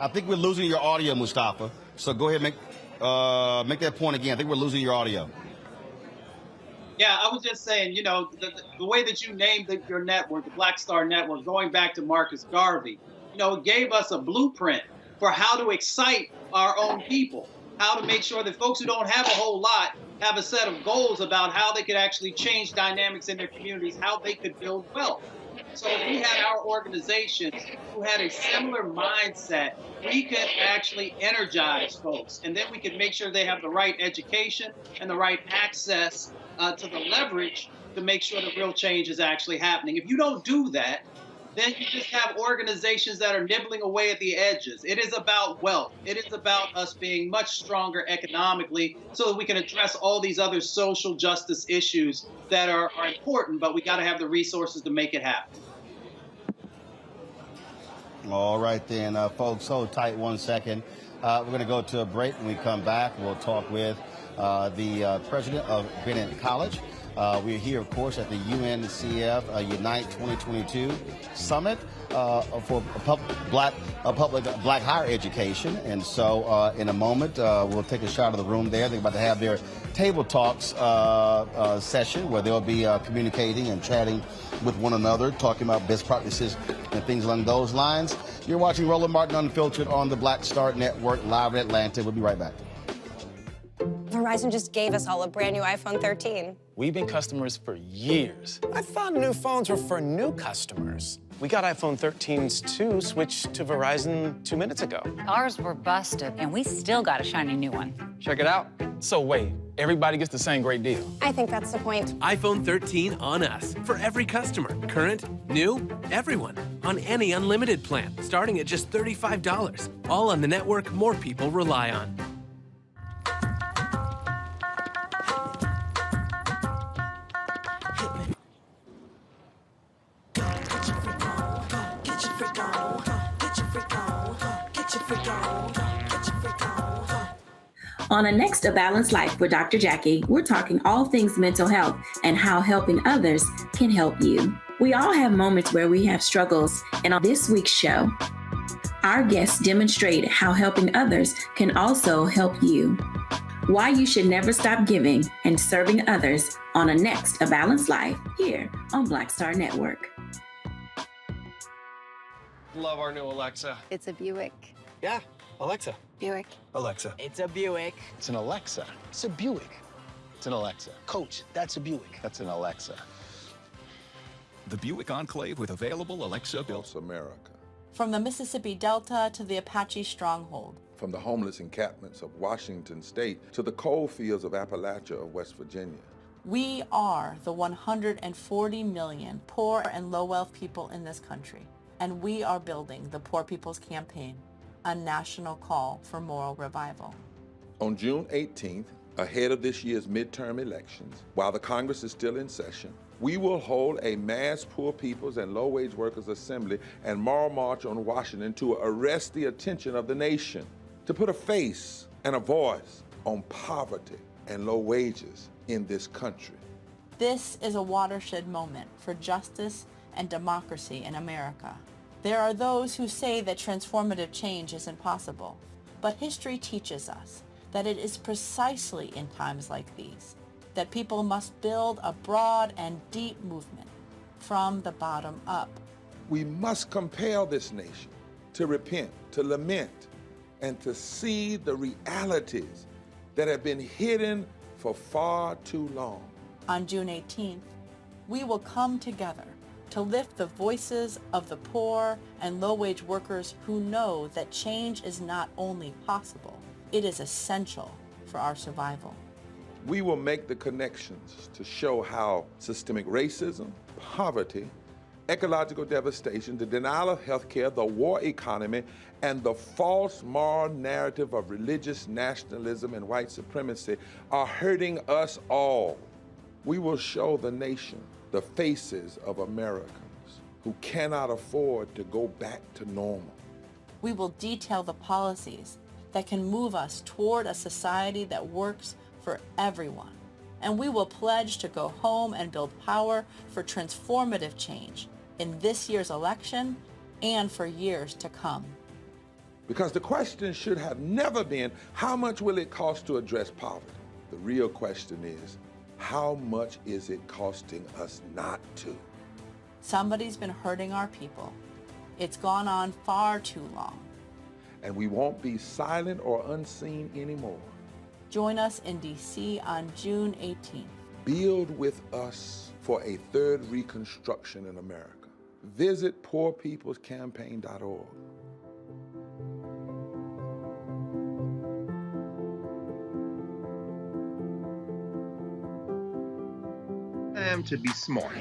I think we're losing your audio, Mustafa. So go ahead and make that point again. I think we're losing your audio. Yeah, I was just saying, you know, the way that you named your network, the Black Star Network, going back to Marcus Garvey, you know, it gave us a blueprint for how to excite our own people, how to make sure that folks who don't have a whole lot have a set of goals about how they could actually change dynamics in their communities, how they could build wealth. So if we had our organizations who had a similar mindset, we could actually energize folks, and then we could make sure they have the right education and the right access to the leverage to make sure that real change is actually happening. If you don't do that, then you just have organizations that are nibbling away at the edges. It is about wealth. It is about us being much stronger economically so that we can address all these other social justice issues that are important, but we got to have the resources to make it happen. All right, then, folks, hold tight 1 second. We're going to go to a break. When we come back, we'll talk with the president of Bennett College. We're here, of course, at the UNCF Unite 2022 Summit for public higher education. And so in a moment, we'll take a shot of the room there. They're about to have their table talks session where they'll be communicating and chatting with one another, talking about best practices and things along those lines. You're watching Roland Martin Unfiltered on the Black Star Network, live in Atlanta. We'll be right back. Verizon just gave us all a brand new iPhone 13. We've been customers for years. I thought new phones were for new customers. We got iPhone 13s too, switched to Verizon 2 minutes ago. Ours were busted, and we still got a shiny new one. Check it out. So wait, everybody gets the same great deal. I think that's the point. iPhone 13 on us for every customer. Current, new, everyone. On any unlimited plan, starting at just $35. All on the network more people rely on. On the next A Balanced Life with Dr. Jackie, we're talking all things mental health and how helping others can help you. We all have moments where we have struggles, and on this week's show, our guests demonstrate how helping others can also help you. Why you should never stop giving and serving others on a next A Balanced Life here on Black Star Network. Love our new Alexa. It's a Buick. Yeah, Alexa. Buick. Alexa. It's a Buick. It's an Alexa. It's a Buick. It's an Alexa. Coach, that's a Buick. That's an Alexa. The Buick Enclave with available Alexa built America. From the Mississippi Delta to the Apache Stronghold. From the homeless encampments of Washington State to the coal fields of Appalachia of West Virginia. We are the 140 million poor and low-wealth people in this country. And we are building the Poor People's Campaign, a national call for moral revival. On June 18th, ahead of this year's midterm elections, while the Congress is still in session, we will hold a mass poor people's and low-wage workers assembly and moral march on Washington to arrest the attention of the nation, to put a face and a voice on poverty and low wages in this country. This is a watershed moment for justice and democracy in America. There are those who say that transformative change isn't possible, but history teaches us that it is precisely in times like these that people must build a broad and deep movement from the bottom up. We must compel this nation to repent, to lament, and to see the realities that have been hidden for far too long. On June 18th, we will come together to lift the voices of the poor and low-wage workers who know that change is not only possible, it is essential for our survival. We will make the connections to show how systemic racism, poverty, ecological devastation, the denial of health care, the war economy, and the false moral narrative of religious nationalism and white supremacy are hurting us all. We will show the nation the faces of Americans who cannot afford to go back to normal. We will detail the policies that can move us toward a society that works for everyone. And we will pledge to go home and build power for transformative change in this year's election and for years to come. Because the question should have never been, how much will it cost to address poverty? The real question is, how much is it costing us not to? Somebody's been hurting our people. It's gone on far too long. And we won't be silent or unseen anymore. Join us in D.C. on June 18th. Build with us for a third reconstruction in America. Visit poorpeoplescampaign.org. Time to be smart.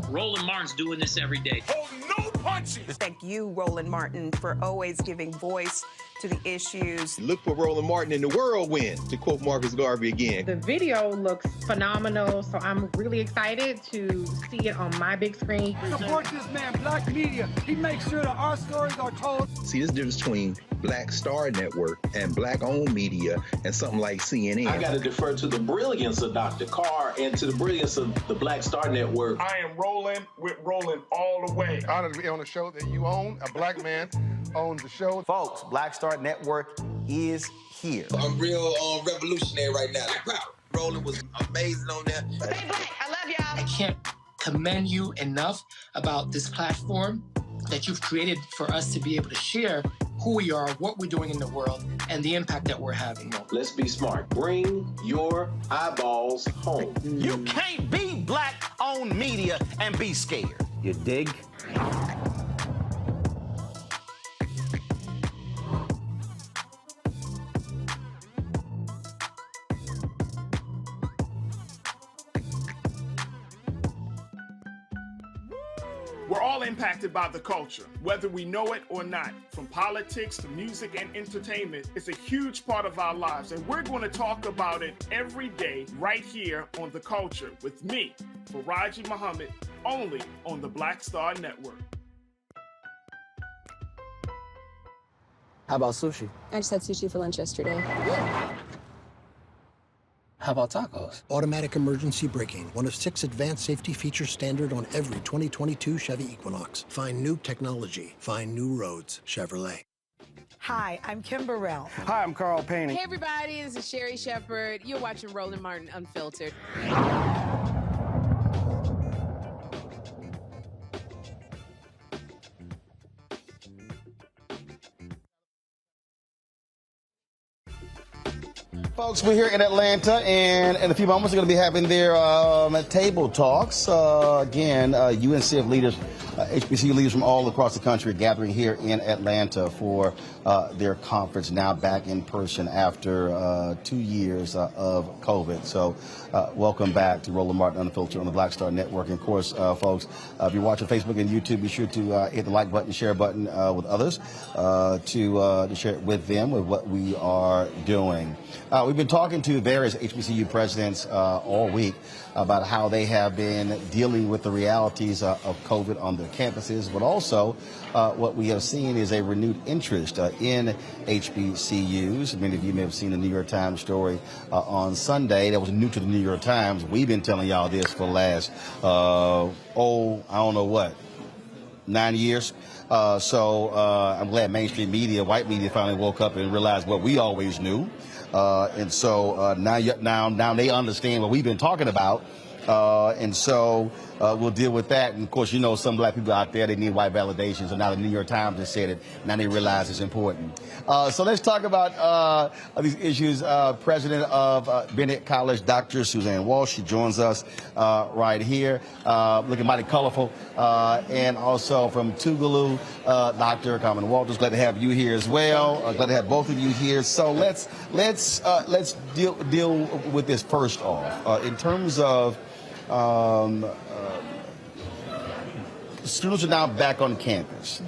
Roland Martin's doing this every day. Hold no punches. Thank you, Roland Martin, for always giving voice to the issues. Look for Roland Martin in the whirlwind, to quote Marcus Garvey again. The video looks phenomenal, so I'm really excited to see it on my big screen. Support this man, Black media. He makes sure that our stories are told. See, this difference between Black Star Network and Black-owned media and something like CNN. I got to defer to the brilliance of Dr. Carr and to the brilliance of the Black Star Network. I am rolling with Roland all the way. Honored to be on a show that you own. A black man owns the show. Folks, Black Star Network is here. I'm real revolutionary right now. Roland was amazing on that. Stay black. I love y'all. I can't commend you enough about this platform that you've created for us to be able to share who we are, what we're doing in the world, and the impact that we're having. Let's be smart. Bring your eyeballs home. You can't be Black-owned media and be scared. You dig? We're all impacted by the culture, whether we know it or not. From politics to music and entertainment, it's a huge part of our lives, and we're going to talk about it every day right here on The Culture with me, Faraji Muhammad, only on the Black Star Network. How about sushi? I just had sushi for lunch yesterday. How about tacos? Automatic emergency braking, one of 6 advanced safety features standard on every 2022 Chevy Equinox. Find new technology. Find new roads. Chevrolet. Hi, I'm Kim Burrell. Hi, I'm Carl Payne. Hey, everybody, this is Sherry Shepherd. You're watching Roland Martin Unfiltered. Folks, we're here in Atlanta, and in a few moments, we're going to be having their table talks. Again, UNCF leaders, HBCU leaders from all across the country gathering here in Atlanta for their conference, now back in person after 2 years of COVID. So welcome back to Roland Martin Unfiltered on the Black Star Network. And of course, folks, if you're watching Facebook and YouTube, be sure to hit the like button, share button with others to share it with them with what we are doing. We've been talking to various HBCU presidents all week about how they have been dealing with the realities of COVID on their campuses, but also what we have seen is a renewed interest in HBCUs. Many of you may have seen the New York Times story on Sunday that was new to the New York Times. We've been telling y'all this for the last, I don't know what, 9 years. So I'm glad mainstream media, white media, finally woke up and realized what we always knew. And so now they understand what we've been talking about. And so we'll deal with that. And of course, you know, some black people out there, they need white validation. So now the New York Times has said it. Now they realize it's important. So let's talk about these issues. President of Bennett College, Dr. Suzanne Walsh, she joins us right here, looking mighty colorful. And also from Tougaloo, Dr. Carmen Walters, glad to have you here as well. Glad to have both of you here. So let's deal with this first off. In terms of students are now back on campus.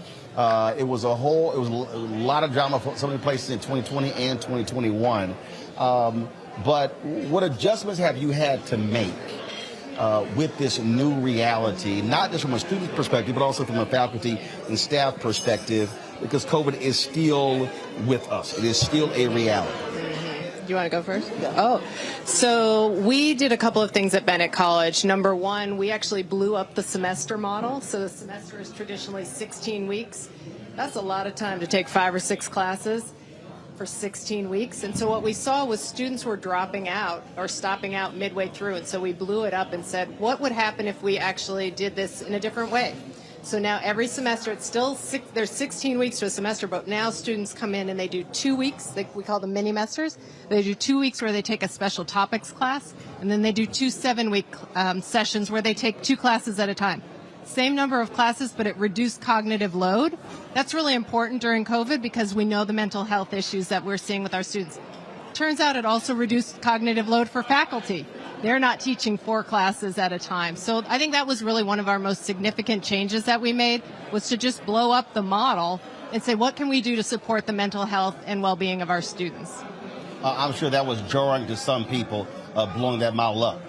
It was a lot of drama for some of the places in 2020 and 2021. But what adjustments have you had to make with this new reality, not just from a student perspective, but also from a faculty and staff perspective, because COVID is still with us. It is still a reality. Do you want to go first? Yeah. Oh, so we did a couple of things at Bennett College. Number one, we actually blew up the semester model. So the semester is traditionally 16 weeks. That's a lot of time to take 5 or 6 classes for 16 weeks. And so what we saw was students were dropping out or stopping out midway through. And so we blew it up and said, what would happen if we actually did this in a different way? So now every semester, it's still there's 16 weeks to a semester, but now students come in and they do 2 weeks. We call them mini-mesters. They do 2 weeks where they take a special topics class, and then they do 2 7-week sessions where they take 2 classes at a time. Same number of classes, but it reduced cognitive load. That's really important during COVID because we know the mental health issues that we're seeing with our students. Turns out it also reduced cognitive load for faculty. They're not teaching 4 classes at a time. So I think that was really one of our most significant changes that we made, was to just blow up the model and say, what can we do to support the mental health and well-being of our students? I'm sure that was jarring to some people, blowing that model up.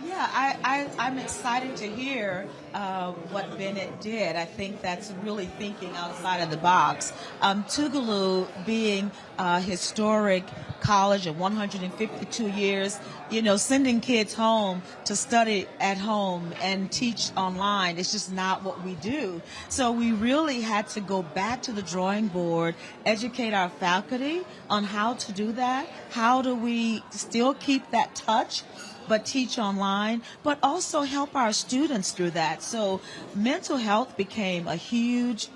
Yeah, I'm excited to hear what Bennett did. I think that's really thinking outside of the box. Tougaloo being a historic college of 152 years, you know, sending kids home to study at home and teach online, it's just not what we do. So we really had to go back to the drawing board, educate our faculty on how to do that. How do we still keep that touch but teach online, but also help our students through that. So mental health became a huge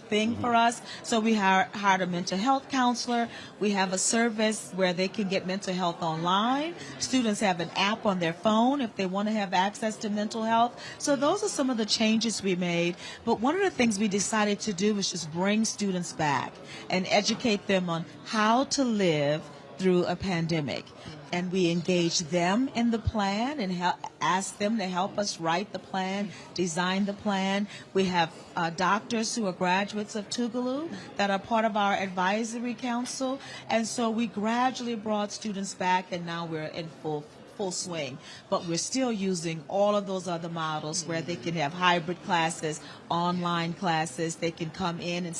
thing for us. So we hired a mental health counselor. We have a service where they can get mental health online. Students have an app on their phone if they want to have access to mental health. So those are some of the changes we made. But one of the things we decided to do was just bring students back and educate them on how to live through a pandemic. And we engage them in the plan and ask them to help us write the plan, design the plan. We have doctors who are graduates of Tougaloo that are part of our advisory council. And so we gradually brought students back, and now we're in full swing, but we're still using all of those other models where they can have hybrid classes, online classes. They can come in and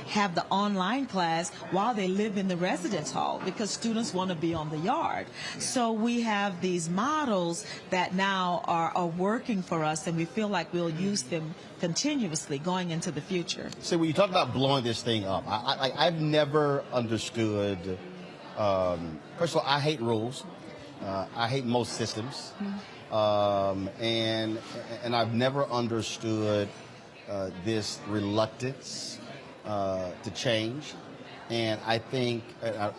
have the online class while they live in the residence hall because students want to be on the yard. So we have these models that now are working for us, and we feel like we'll use them continuously going into the future. So when you talk about blowing this thing up, I've never understood, first of all, I hate rules. I hate most systems, and I've never understood this reluctance to change. And I think,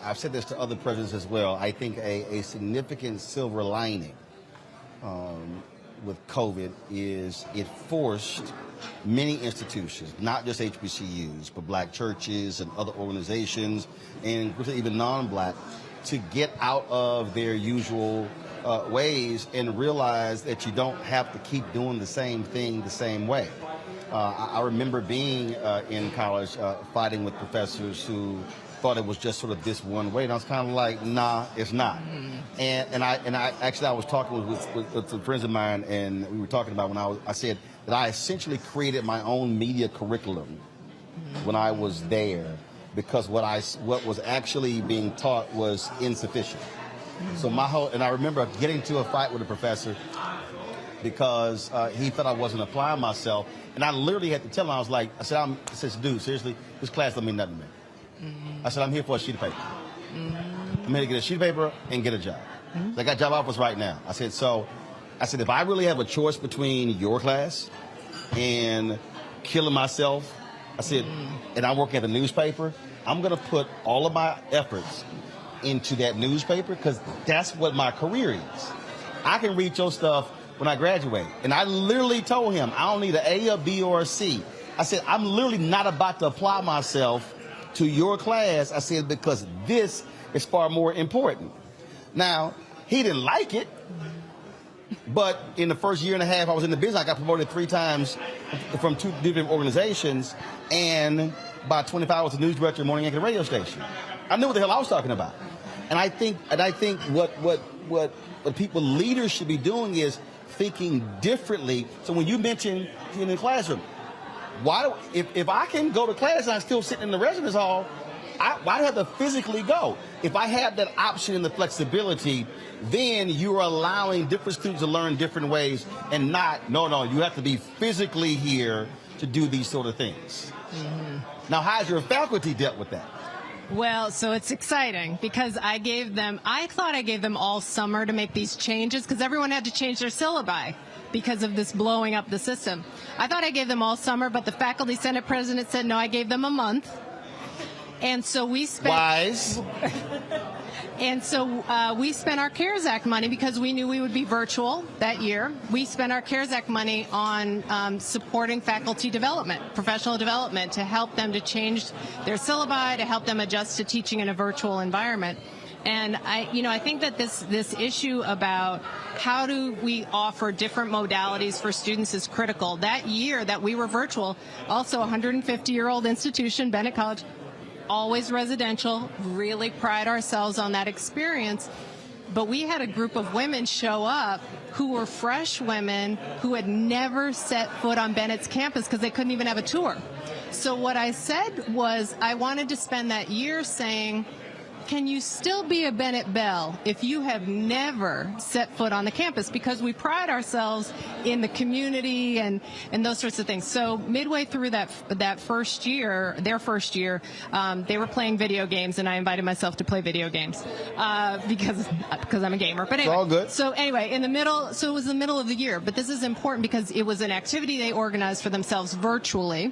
I've said this to other presidents as well, I think a significant silver lining with COVID is it forced many institutions, not just HBCUs, but black churches and other organizations, and even non-black, to get out of their usual ways and realize that you don't have to keep doing the same thing the same way. I remember being in college fighting with professors who thought it was just sort of this one way, and I was kind of like, nah, it's not. And I was talking with some friends of mine, and we were talking about I said that I essentially created my own media curriculum when I was there, because what was actually being taught was insufficient. So and I remember getting to a fight with a professor because he thought I wasn't applying myself, and I literally had to tell him, I said, dude, seriously, this class don't mean nothing to me. I said, I'm here for a sheet of paper. I'm here to get a sheet of paper and get a job. I got job offers right now. I said, if I really have a choice between your class and killing myself, I said, and I'm working at the newspaper, I'm going to put all of my efforts into that newspaper because that's what my career is. I can read your stuff when I graduate. And I literally told him, I don't need an A, a B, or a C. I said, I'm literally not about to apply myself to your class. I said, because this is far more important. Now, he didn't like it. But in the first year and a half I was in the business, I got promoted 3 times from 2 different organizations, and by 25 I was the news director of Morning Anchor radio station. I knew what the hell I was talking about. And I think what people, leaders, should be doing is thinking differently. So when you mention in the classroom, if I can go to class and I'm still sitting in the residence hall, why do I have to physically go? If I have that option and the flexibility, then you're allowing different students to learn different ways, and no, you have to be physically here to do these sort of things. Now, how's your faculty dealt with that? Well, so it's exciting because I thought I gave them all summer to make these changes because everyone had to change their syllabi because of this blowing up the system. I thought I gave them all summer, but the faculty senate president said, no, I gave them a month. And so we spent... Wise. And so we spent our CARES Act money because we knew we would be virtual that year. We spent our CARES Act money on supporting faculty development, professional development, to help them to change their syllabi, to help them adjust to teaching in a virtual environment. And I think that this issue about how do we offer different modalities for students is critical. That year that we were virtual, also a 150-year-old institution, Bennett College, always residential, really pride ourselves on that experience. But we had a group of women show up who were fresh women who had never set foot on Bennett's campus because they couldn't even have a tour. So what I said was I wanted to spend that year saying, can you still be a Bennett Belle if you have never set foot on the campus? Because we pride ourselves in the community and those sorts of things. So midway through that first year, their first year, they were playing video games, and I invited myself to play video games because I'm a gamer. But anyway, it's all good. So anyway, so it was the middle of the year. But this is important because it was an activity they organized for themselves virtually.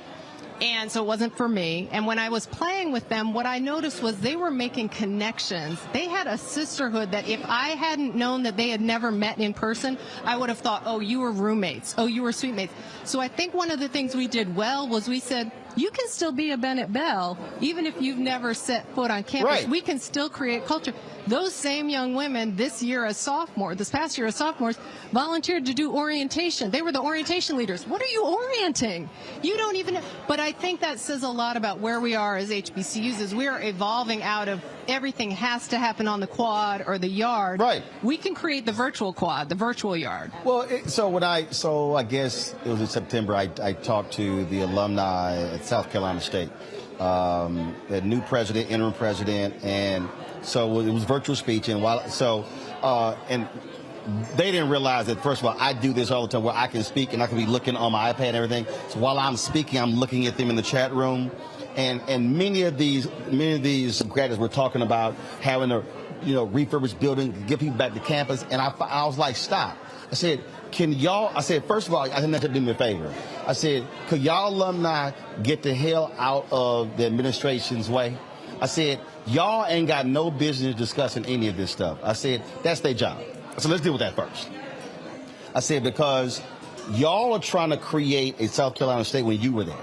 And so it wasn't for me. And when I was playing with them, what I noticed was they were making connections. They had a sisterhood that if I hadn't known that they had never met in person, I would have thought, oh, you were roommates. Oh, you were suite mates. So I think one of the things we did well was we said, you can still be a Bennett Belle, even if you've never set foot on campus. Right. We can still create culture. Those same young women this past year as sophomores, volunteered to do orientation. They were the orientation leaders. What are you orienting? You don't even know. But I think that says a lot about where we are as HBCUs, is we are evolving out of everything has to happen on the quad or the yard. Right. We can create the virtual quad, the virtual yard. Well, I guess it was in September, I talked to the alumni at South Carolina State, the new president, interim president, and so it was virtual speech. And and they didn't realize that, first of all, I do this all the time where I can speak and I can be looking on my iPad and everything. So while I'm speaking, I'm looking at them in the chat room. And many of these graduates were talking about having a refurbished building to get people back to campus. And I was like, stop. I said, first of all, I think that's to do me a favor. I said, could y'all alumni get the hell out of the administration's way? I said, y'all ain't got no business discussing any of this stuff. I said, that's their job. So let's deal with that first. I said, because y'all are trying to create a South Carolina State when you were there.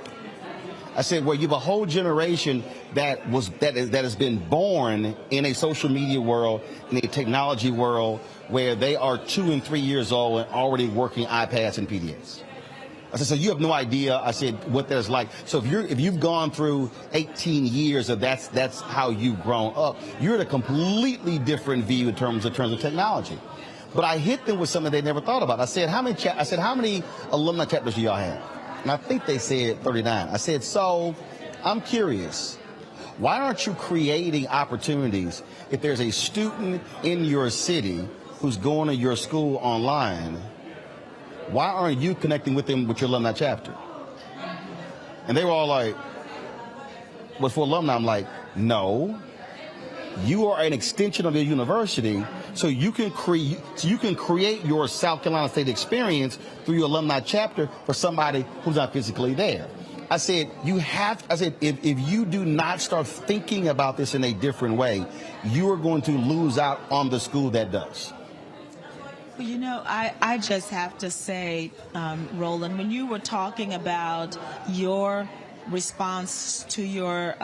I said, well, you have a whole generation that has been born in a social media world, in a technology world, where they are 2 and 3 years old and already working iPads and PDAs. I said, so you have no idea, I said, what that's like. So if you've gone through 18 years of that's how you've grown up, you're at a completely different view in terms of technology. But I hit them with something they never thought about. I said, how many alumni chapters do y'all have? And I think they said 39. I said, so I'm curious, why aren't you creating opportunities if there's a student in your city who's going to your school online? Why aren't you connecting with them with your alumni chapter? And they were all like, well, for alumni, I'm like, no. You are an extension of your university, so you can create your South Carolina State experience through your alumni chapter for somebody who's not physically there. I said, if you do not start thinking about this in a different way, you are going to lose out on the school that does. Well, I just have to say, Roland, when you were talking about your response to your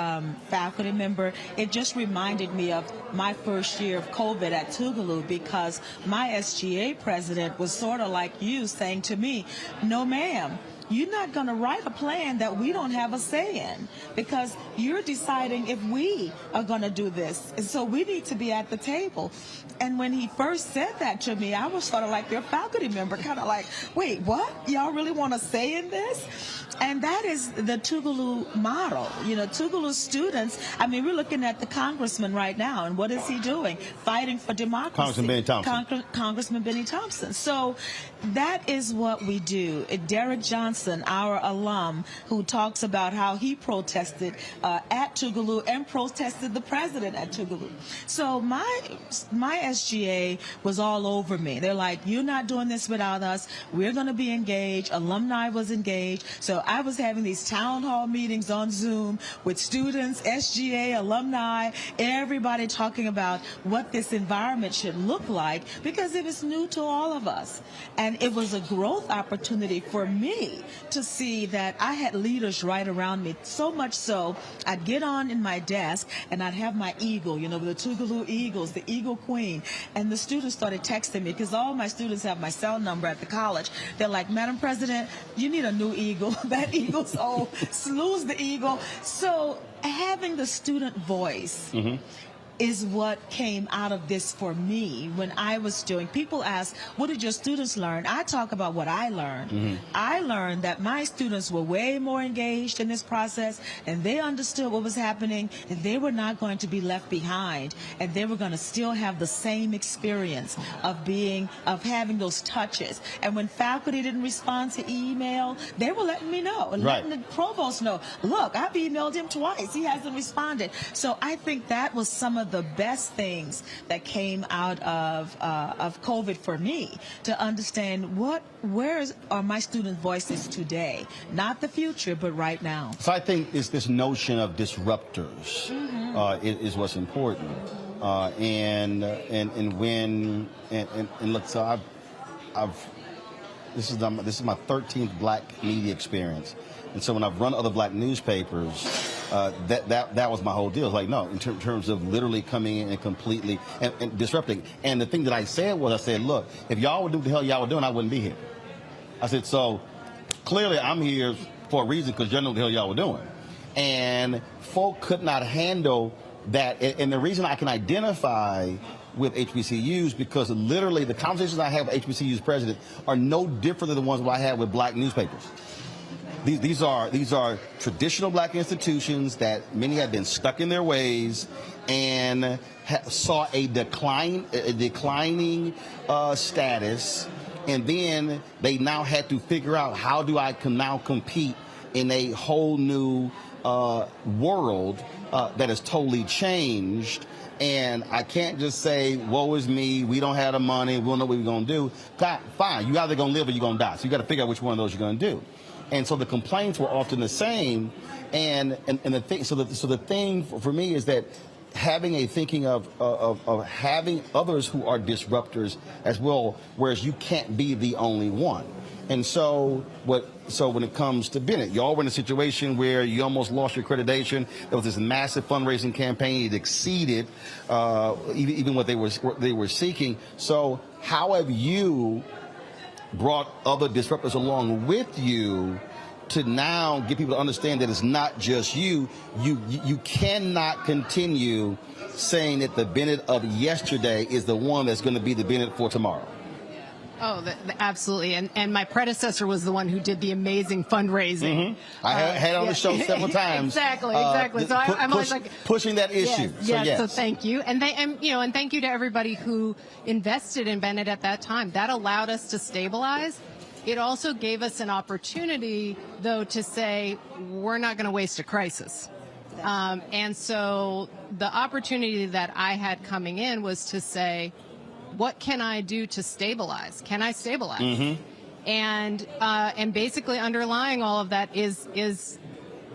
faculty member, it just reminded me of my first year of COVID at Tougaloo, because my SGA president was sort of like you, saying to me, no ma'am, you're not going to write a plan that we don't have a say in, because you're deciding if we are going to do this. And so we need to be at the table. And when he first said that to me, I was sort of like your faculty member, kind of like, wait, what? Y'all really want to say in this? And that is the Tougaloo model. Tougaloo students, we're looking at the congressman right now, and what is he doing? Fighting for democracy. Congressman Benny Thompson. Congressman Benny Thompson. So that is what we do. Derek Johnson Johnson, our alum, who talks about how he protested at Tougaloo and protested the president at Tougaloo. So my SGA was all over me. They're like, you're not doing this without us. We're going to be engaged. Alumni was engaged. So I was having these town hall meetings on Zoom with students, SGA, alumni, everybody talking about what this environment should look like, because it was new to all of us. And it was a growth opportunity for me to see that I had leaders right around me, so much so I'd get on in my desk and I'd have my eagle, you know, the Tougaloo Eagles, the Eagle Queen, and the students started texting me, because all my students have my cell number at the college. They're like, Madam President, you need a new eagle. That eagle's old. Lose the eagle. So having the student voice is what came out of this for me when I was doing. People ask, what did your students learn? I talk about what I learned. I learned that my students were way more engaged in this process, and they understood what was happening, and they were not going to be left behind, and they were going to still have the same experience of having those touches. And when faculty didn't respond to email, they were letting me know, and letting the provost know, look, I've emailed him twice. He hasn't responded. So I think that was some of the best things that came out of COVID for me, to understand where are my student voices today, not the future, but right now. So I think it's this notion of disruptors is what's important, and look, so this is my 13th black media experience, and so when I've run other black newspapers, that was my whole deal. It's like, no, in terms of literally coming in and completely and disrupting. And the thing that I said was, I said, look, if y'all would do what the hell y'all were doing, I wouldn't be here. I said, so clearly I'm here for a reason, because you know what the hell y'all were doing. And folk could not handle that. And the reason I can identify with HBCUs, because literally the conversations I have with HBCU's president are no different than the ones I have with black newspapers. These are traditional black institutions that many have been stuck in their ways and saw a declining status, and then they now had to figure out, how do I now compete in a whole new world that has totally changed. And I can't just say, woe is me, we don't have the money, we don't know what we're going to do. God, fine, you either going to live or you're going to die. So you got to figure out which one of those you're going to do. And so the complaints were often the same, and the thing. So the thing for me is that having a thinking of having others who are disruptors as well, whereas you can't be the only one. And so when it comes to Bennett, y'all were in a situation where you almost lost your accreditation. There was this massive fundraising campaign; it exceeded even what they were seeking. So how have you brought other disruptors along with you to now get people to understand that it's not just you? You cannot continue saying that the Bennett of yesterday is the one that's going to be the Bennett for tomorrow. Oh, absolutely. And my predecessor was the one who did the amazing fundraising. I had on the show several times. Exactly. So I'm always like pushing that issue. So thank you. And thank you to everybody who invested in Bennett at that time. That allowed us to stabilize. It also gave us an opportunity, though, to say we're not going to waste a crisis. And so the opportunity that I had coming in was to say, what can I do to stabilize? Can I stabilize? And basically underlying all of that is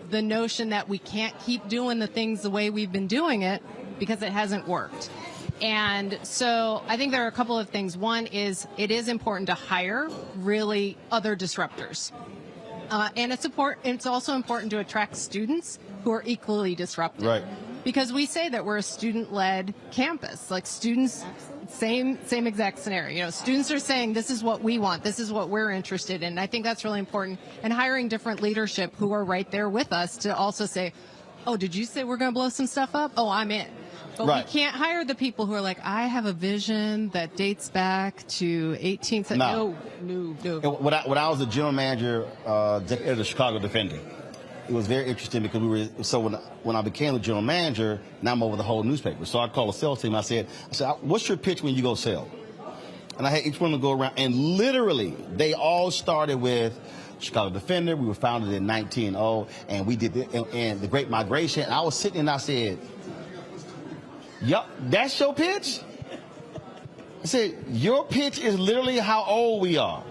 the notion that we can't keep doing the things the way we've been doing it, because it hasn't worked. And so I think there are a couple of things. One is, it is important to hire really other disruptors. And it's also important to attract students who are equally disruptive. Right. Because we say that we're a student-led campus. Like, students, same exact scenario. Students are saying, this is what we want, this is what we're interested in. I think that's really important. And hiring different leadership who are right there with us to also say, oh, did you say we're going to blow some stuff up? Oh, I'm in. But we can't hire the people who are like, I have a vision that dates back to 18th century. No. When I was the general manager of the Chicago Defender, it was very interesting, because when I became the general manager, now I'm over the whole newspaper. So I called a sales team. I said, what's your pitch when you go sell? And I had each one to go around, and literally they all started with, Chicago Defender. We were founded in 1900, and we did and the Great Migration. And I was sitting and I said, yup, that's your pitch? I said, your pitch is literally how old we are.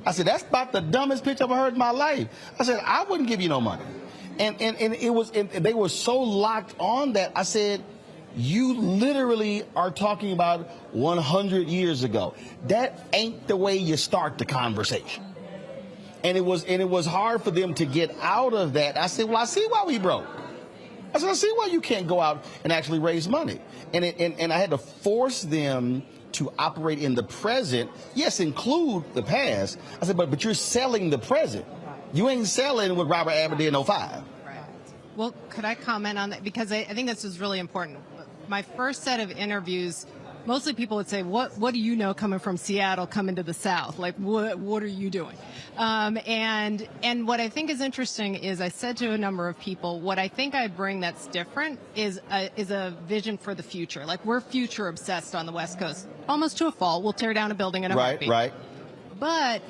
I said, that's about the dumbest pitch I've ever heard in my life. I said, I wouldn't give you no money. And they were so locked on that. I said, you literally are talking about 100 years ago. That ain't the way you start the conversation. And it was hard for them to get out of that. I said, well, I see why we broke. I said, I see why you can't go out and actually raise money. And I had to force them to operate in the present. Yes, include the past. I said, but you're selling the present. You ain't selling what Robert Abbott did in 05. Well, could I comment on that? Because I think this is really important. My first set of interviews, mostly people would say, what do you know coming from Seattle, coming to the South? Like, what are you doing? And what I think is interesting is I said to a number of people, what I think I bring that's different is a vision for the future. Like, we're future obsessed on the West Coast, almost to a fault. We'll tear down a building in a heartbeat. Right. But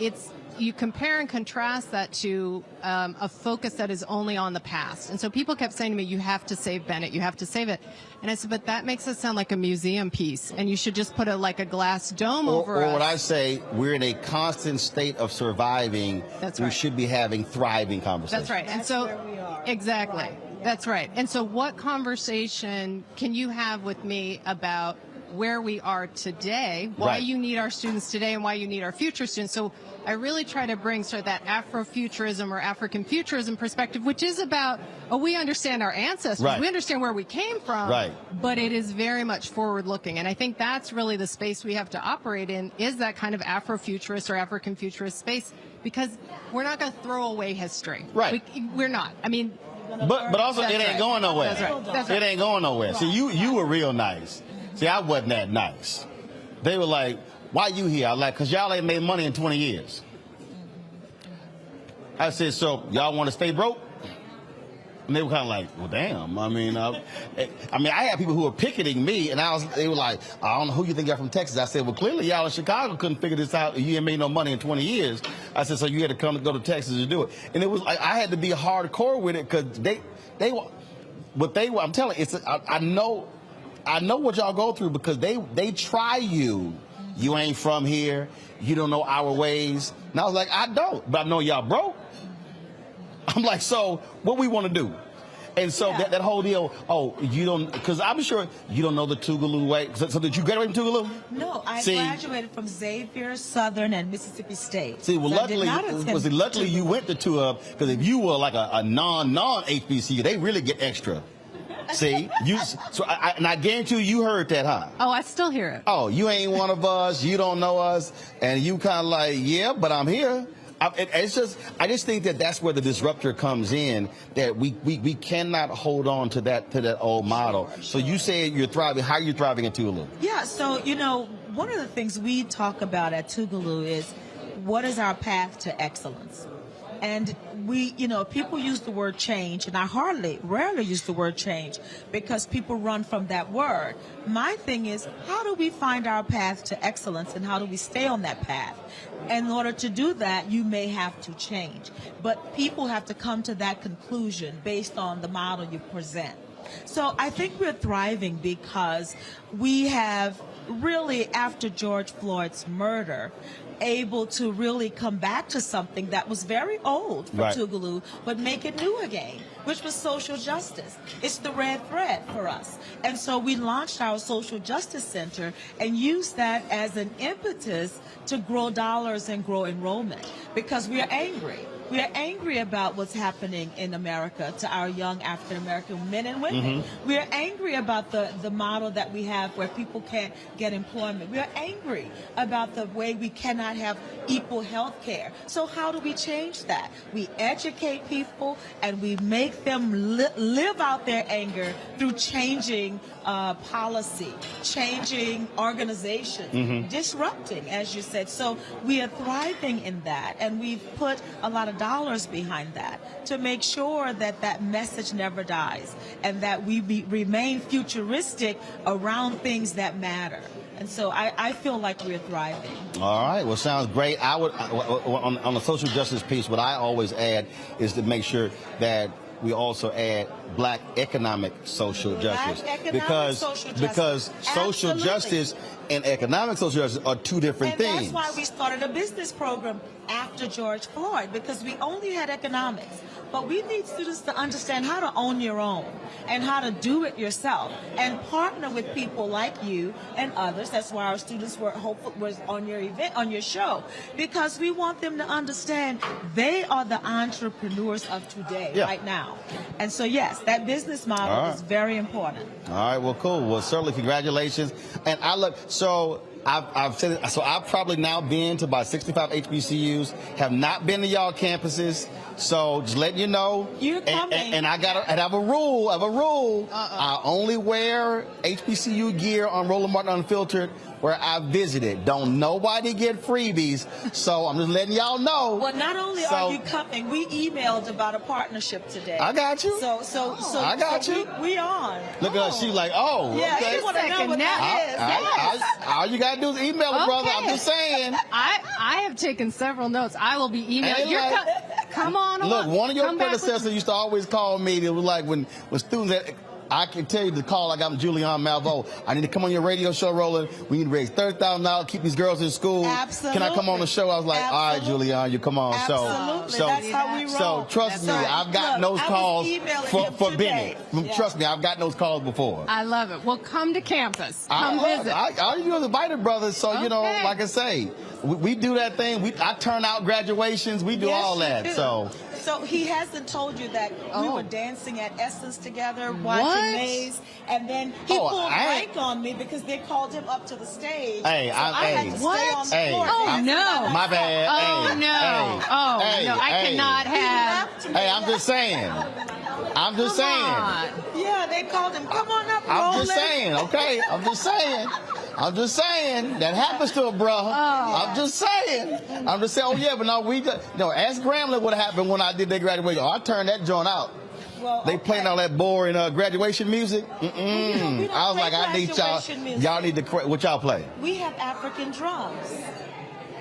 you compare and contrast that to a focus that is only on the past. And so people kept saying to me, you have to save Bennett, you have to save it. And I said, but that makes it sound like a museum piece, and you should just put a glass dome over us. Or what I say, we're in a constant state of surviving. That's right. We right. should be having thriving conversations. That's right. And so, where we are. Exactly. That's right. And so what conversation can you have with me about where we are today, why you need our students today, and why you need our future students? So I really try to bring sort of that Afrofuturism or African futurism perspective, which is about, we understand our ancestors, we understand where we came from, but it is very much forward-looking. And I think that's really the space we have to operate in, is that kind of Afrofuturist or African futurist space, because we're not going to throw away history. Right. We're not. I mean, but also it ain't going nowhere. That's right. It ain't going nowhere. See, you were real nice. See, I wasn't that nice. They were like, why you here? I like, because y'all ain't made money in 20 years. I said, so y'all want to stay broke? And they were kind of like, well, damn. I mean, I had people who were picketing me, and they were like, I don't know who you think you're from Texas. I said, well, clearly y'all in Chicago couldn't figure this out. You ain't made no money in 20 years. I said, so you had to go to Texas to do it. And it was like, I had to be hardcore with it, because I'm telling you, I know what y'all go through, because they try you. You ain't from here. You don't know our ways. And I was like, I don't, but I know y'all broke. I'm like, so what we want to do? And so that whole deal, you don't, because I'm sure you don't know the Tougaloo way. So did you graduate from Tougaloo? No, I graduated from Xavier, Southern, and Mississippi State. See, well, so luckily you went to two, because if you were like a non-HBCU, they really get extra. See, and I guarantee you heard that, huh? Oh, I still hear it. Oh, you ain't one of us. You don't know us, and you kind of like, yeah, but I'm here. I just think that's where the disruptor comes in. That we cannot hold on to that old model. So you say you're thriving. How are you thriving at Tougaloo? Yeah. So one of the things we talk about at Tougaloo is what is our path to excellence. And people use the word change, and I rarely use the word change, because people run from that word. My thing is, how do we find our path to excellence, and how do we stay on that path? In order to do that, you may have to change. But people have to come to that conclusion based on the model you present. So I think we're thriving because we have really, after George Floyd's murder, able to really come back to something that was very old for Tougaloo, but make it new again, which was social justice. It's the red thread for us. And so we launched our Social Justice Center and used that as an impetus to grow dollars and grow enrollment, because we are angry. We are angry about what's happening in America to our young African-American men and women. Mm-hmm. We are angry about the model that we have where people can't get employment. We are angry about the way we cannot have equal health care. So how do we change that? We educate people, and we make them live out their anger through changing policy, changing organizations, disrupting, as you said. So we are thriving in that, and we've put a lot of dollars behind that to make sure that that message never dies, and that we remain futuristic around things that matter. And so I feel like we're thriving. All right. Well, sounds great. I would on the social justice piece. What I always add is to make sure that we also add Black economic social justice, because social justice and economic social justice are two different things. That's why we started a business program after George Floyd, because we only had economics. But we need students to understand how to own your own and how to do it yourself and partner with people like you and others. That's why our students were on your event, on your show, because we want them to understand they are the entrepreneurs of today, right now. And so, yes, that business model is very important. All right, well, cool. Well, certainly congratulations. And I've said it, so I've probably now been to about 65 HBCUs, have not been to y'all campuses. So just letting you know. You're coming. And I have a rule. I only wear HBCU gear on Roland Martin Unfiltered where I visited. Don't nobody get freebies. So I'm just letting y'all know. Well, not only are you coming, we emailed about a partnership today. I got you. So I got you. We on. Look at her. She like, yeah, okay. You want to know what that is. All you got to do is email it, brother. I'm just saying. I have taken several notes. I will be emailing. Come on. Look, one of your predecessors used to always call me. It was like when students I can tell you the call I got from Julianne Malveaux. I need to come on your radio show, Roland. We need to raise $30,000, keep these girls in school. Absolutely. Can I come on the show? I was like, all right, Julianne, you come on. Absolutely. That's how we roll. So trust me, I've gotten those calls for Bennett. Trust me, I've gotten those calls before. I love it. Well, come to campus. Come visit. All you do is invite it, brother. So, you know, like I say, we do that thing. I turn out graduations. We do all that. So he hasn't told you that we were dancing at Essence together, watching Maze, and then he pulled rank on me because they called him up to the stage. I had to stay on the floor. My bad. I cannot have. Hey, I'm just saying. Yeah, they called him. Come on up, Roland. I'm just saying, okay? I'm just saying that happens to a bro. I'm just saying. Oh yeah, but no, ask Grambling what happened when I did their graduation. I turned that joint out. Well, they playing all that boring graduation music. We don't I was like, I need y'all. Y'all need to. What y'all play? We have African drums.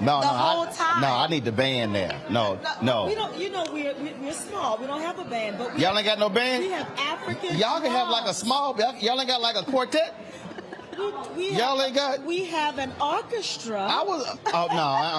whole time. No, I need the band there. No. We don't. You know, we're small. We don't have a band, but y'all ain't got no band. We have African. Y'all can have like a small. Y'all ain't got like a quartet. Y'all ain't got. We have an orchestra.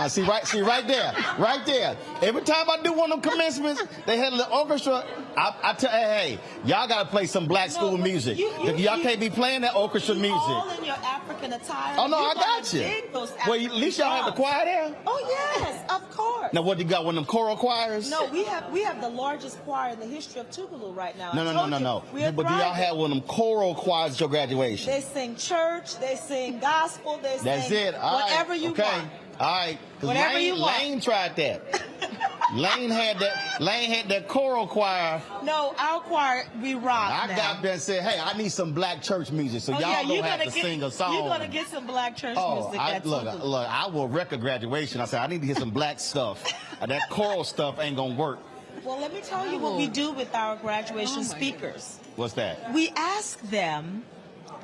See right there. Every time I do one of them commencements, they had the orchestra. I tell, hey, y'all gotta play some black school music. Y'all can't be playing that orchestra music. All in your African attire. Oh no, I got you. Well, at least y'all have the choir there. Oh yes, of course. Now what, you got one of them choral choirs? No, we have the largest choir in the history of Tougaloo right now. No. But do y'all have one of them choral choirs at your graduation? They sing church, they sing gospel, they sing That's it. All whatever right. you okay. want. All right. Whatever you want. Lane tried that. Lane had that choral choir. No, our choir, we rock. I got there and said, hey, I need some black church music, so y'all don't have to sing a song. You're gonna get some black church music. Look, I will wreck a graduation. I said, I need to hear some black stuff. That choral stuff ain't gonna work. Well, let me tell you what we do with our graduation speakers. What's that? We ask them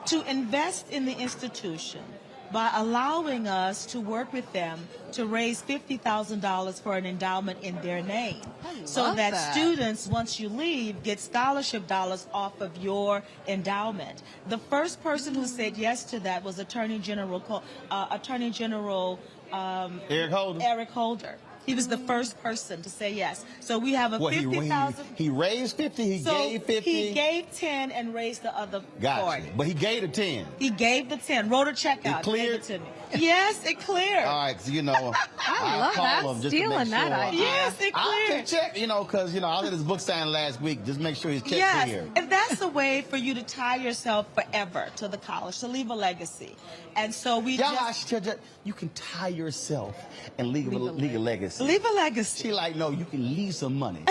to invest in the institution by allowing us to work with them to raise $50,000 for an endowment in their name, so that students, once you leave, get scholarship dollars off of your endowment. The first person who said yes to that was Attorney General Eric Holder. He was the first person to say yes. So we have a 50,000. He raised 50. He gave 50. He gave 10 and raised the other 40. Gotcha. But he gave the 10. He gave the 10. Wrote a check out. It cleared? Gave it to me. Yes, it cleared. All right, so I love that. Stealing that idea. Yes, it cleared. I can check, because I was at his book signing last week. Just make sure his check cleared. And that's a way for you to tie yourself forever to the college, to leave a legacy. And so you can tie yourself and leave a legacy. legacy. Leave a legacy. She like, no, you can leave some money.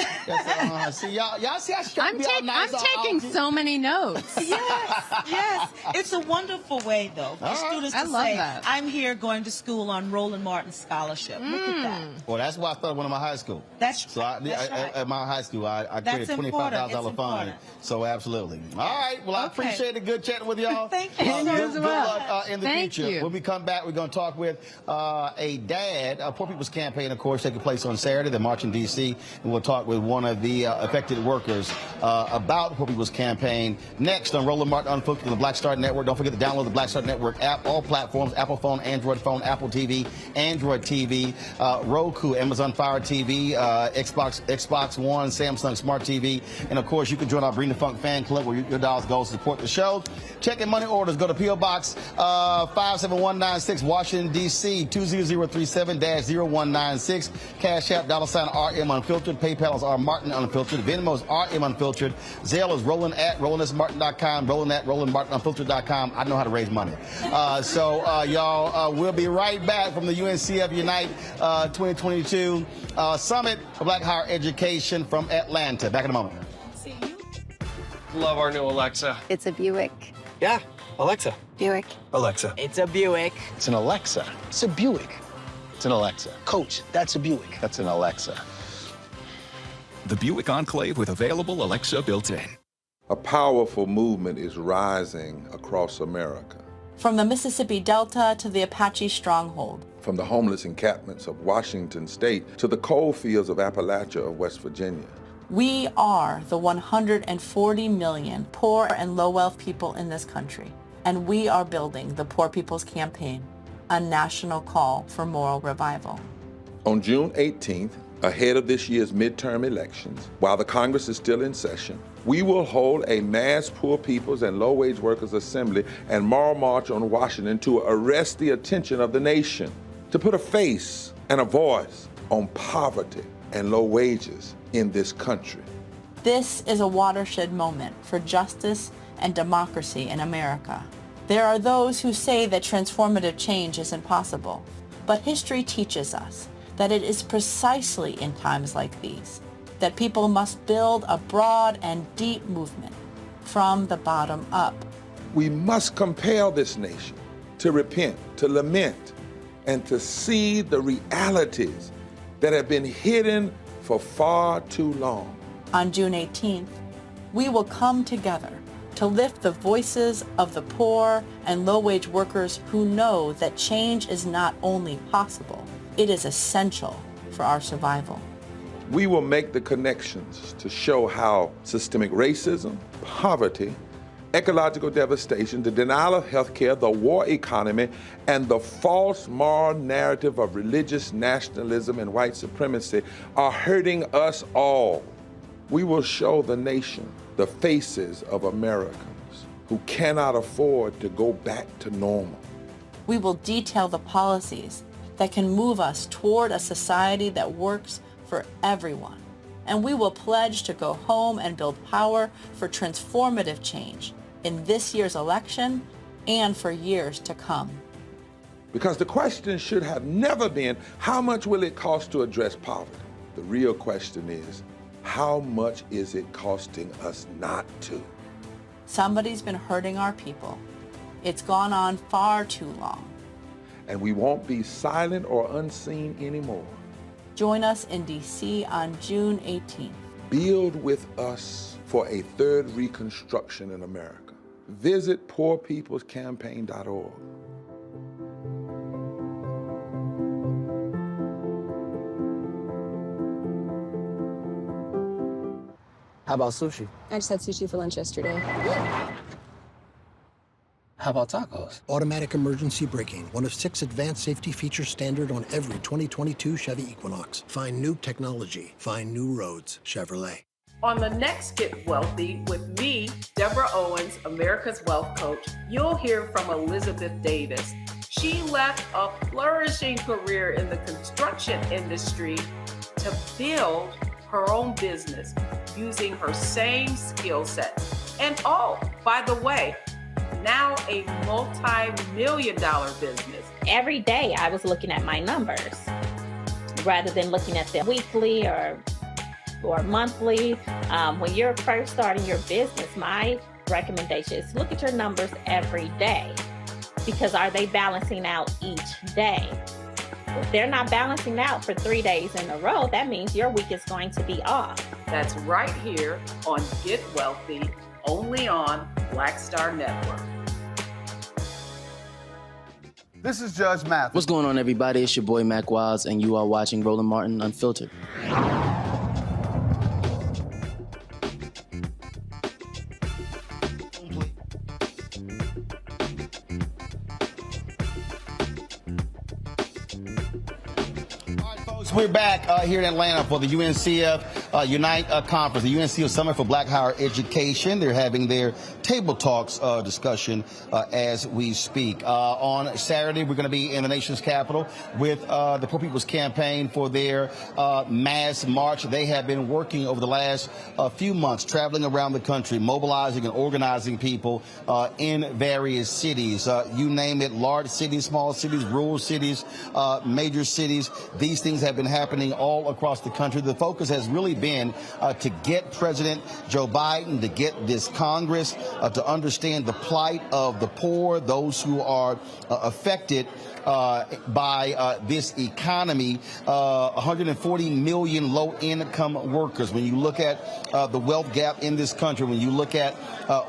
See, y'all see how she I'm taking so many notes. Yes. It's a wonderful way, though, for students to love say, that. I'm here going to school on Roland Martin Scholarship. Look at that. Well, that's why I started one of my high school. That's so right. At my high school, I created $25,000 fund. So absolutely. All right. Well, I appreciate it. Good chatting with y'all. Thank you. Good luck in the future. You. When we come back, we're going to talk with a dad. Poor People's Campaign, of course, taking place on Saturday. They're marching D.C. And we'll talk with one of the affected workers about Poor People's Campaign next on Roland Martin Unfiltered on the Black Star Network. Don't forget to download the Black Star Network app, all platforms, Apple phone, Android phone, Apple TV, Android TV, Roku, Amazon Fire TV, Xbox One, Samsung Smart TV. And, of course, you can join our Bring the Funk fan club where your dollars go to support the show. Check in money orders. Go to P.O. Box 57196, Washington, D.C. 20037-0196. Cash App, $RM Unfiltered. PayPal is R Martin Unfiltered. Venmo is RM Unfiltered. Zelle is Roland@RolandSMartin.com. Roland@RolandMartinUnfiltered.com. I know how to raise money. Y'all, we'll be right back from the UNCF Unite 2022 Summit for Black Higher Education from Atlanta. Back in a moment. Love our new Alexa. It's a Buick. Yeah, Alexa. Buick. Alexa. It's a Buick. It's an Alexa. It's a Buick. It's an Alexa. Coach, that's a Buick. That's an Alexa. The Buick Enclave with available Alexa built-in. A powerful movement is rising across America. From the Mississippi Delta to the Apache stronghold. From the homeless encampments of Washington State to the coal fields of Appalachia of West Virginia. We are the 140 million poor and low-wealth people in this country, and we are building the Poor People's Campaign, a national call for moral revival. On June 18th, ahead of this year's midterm elections, while the Congress is still in session, we will hold a mass poor people's and low-wage workers assembly and moral march on Washington to arrest the attention of the nation, to put a face and a voice on poverty and low wages in this country. This is a watershed moment for justice and democracy in America. There are those who say that transformative change isn't possible, but history teaches us that it is precisely in times like these that people must build a broad and deep movement from the bottom up. We must compel this nation to repent, to lament, and to see the realities that have been hidden for far too long. On June 18th, we will come together to lift the voices of the poor and low-wage workers who know that change is not only possible, it is essential for our survival. We will make the connections to show how systemic racism, poverty, ecological devastation, the denial of health care, the war economy, and the false moral narrative of religious nationalism and white supremacy are hurting us all. We will show the nation the faces of Americans who cannot afford to go back to normal. We will detail the policies that can move us toward a society that works for everyone. And we will pledge to go home and build power for transformative change in this year's election and for years to come. Because the question should have never been, how much will it cost to address poverty? The real question is, how much is it costing us not to? Somebody's been hurting our people. It's gone on far too long. And we won't be silent or unseen anymore. Join us in D.C. on June 18th. Build with us for a third reconstruction in America. Visit poorpeoplescampaign.org. How about sushi? I just had sushi for lunch yesterday. How about tacos? Automatic emergency braking, one of 6 advanced safety features standard on every 2022 Chevy Equinox. Find new technology. Find new roads. Chevrolet. On the next Get Wealthy with me, Deborah Owens, America's Wealth Coach, you'll hear from Elizabeth Davis. She left a flourishing career in the construction industry to build her own business using her same skill sets. And oh, by the way, now a multi-million-dollar business. Every day I was looking at my numbers. rather than looking at them weekly or monthly. When you're first starting your business, my recommendation is look at your numbers every day, because are they balancing out each day? If they're not balancing out for 3 days in a row, that means your week is going to be off. That's right here on Get Wealthy, only on Black Star Network. This is Judge Mathis. What's going on, everybody? It's your boy Mac Wiles, and you are watching Roland Martin Unfiltered. We're back here in Atlanta for the UNCF Unite Conference, the UNCF Summit for Black Higher Education. They're having their table talks discussion as we speak. On Saturday, we're going to be in the nation's capital with the Poor People's Campaign for their mass march. They have been working over the last few months, traveling around the country, mobilizing and organizing people in various cities. You name it, large cities, small cities, rural cities, major cities. These things have been happening all across the country. The focus has really been to get President Joe Biden, to get this Congress to understand the plight of the poor, those who are affected by this economy. 140 million low-income workers. When you look at the wealth gap in this country, when you look at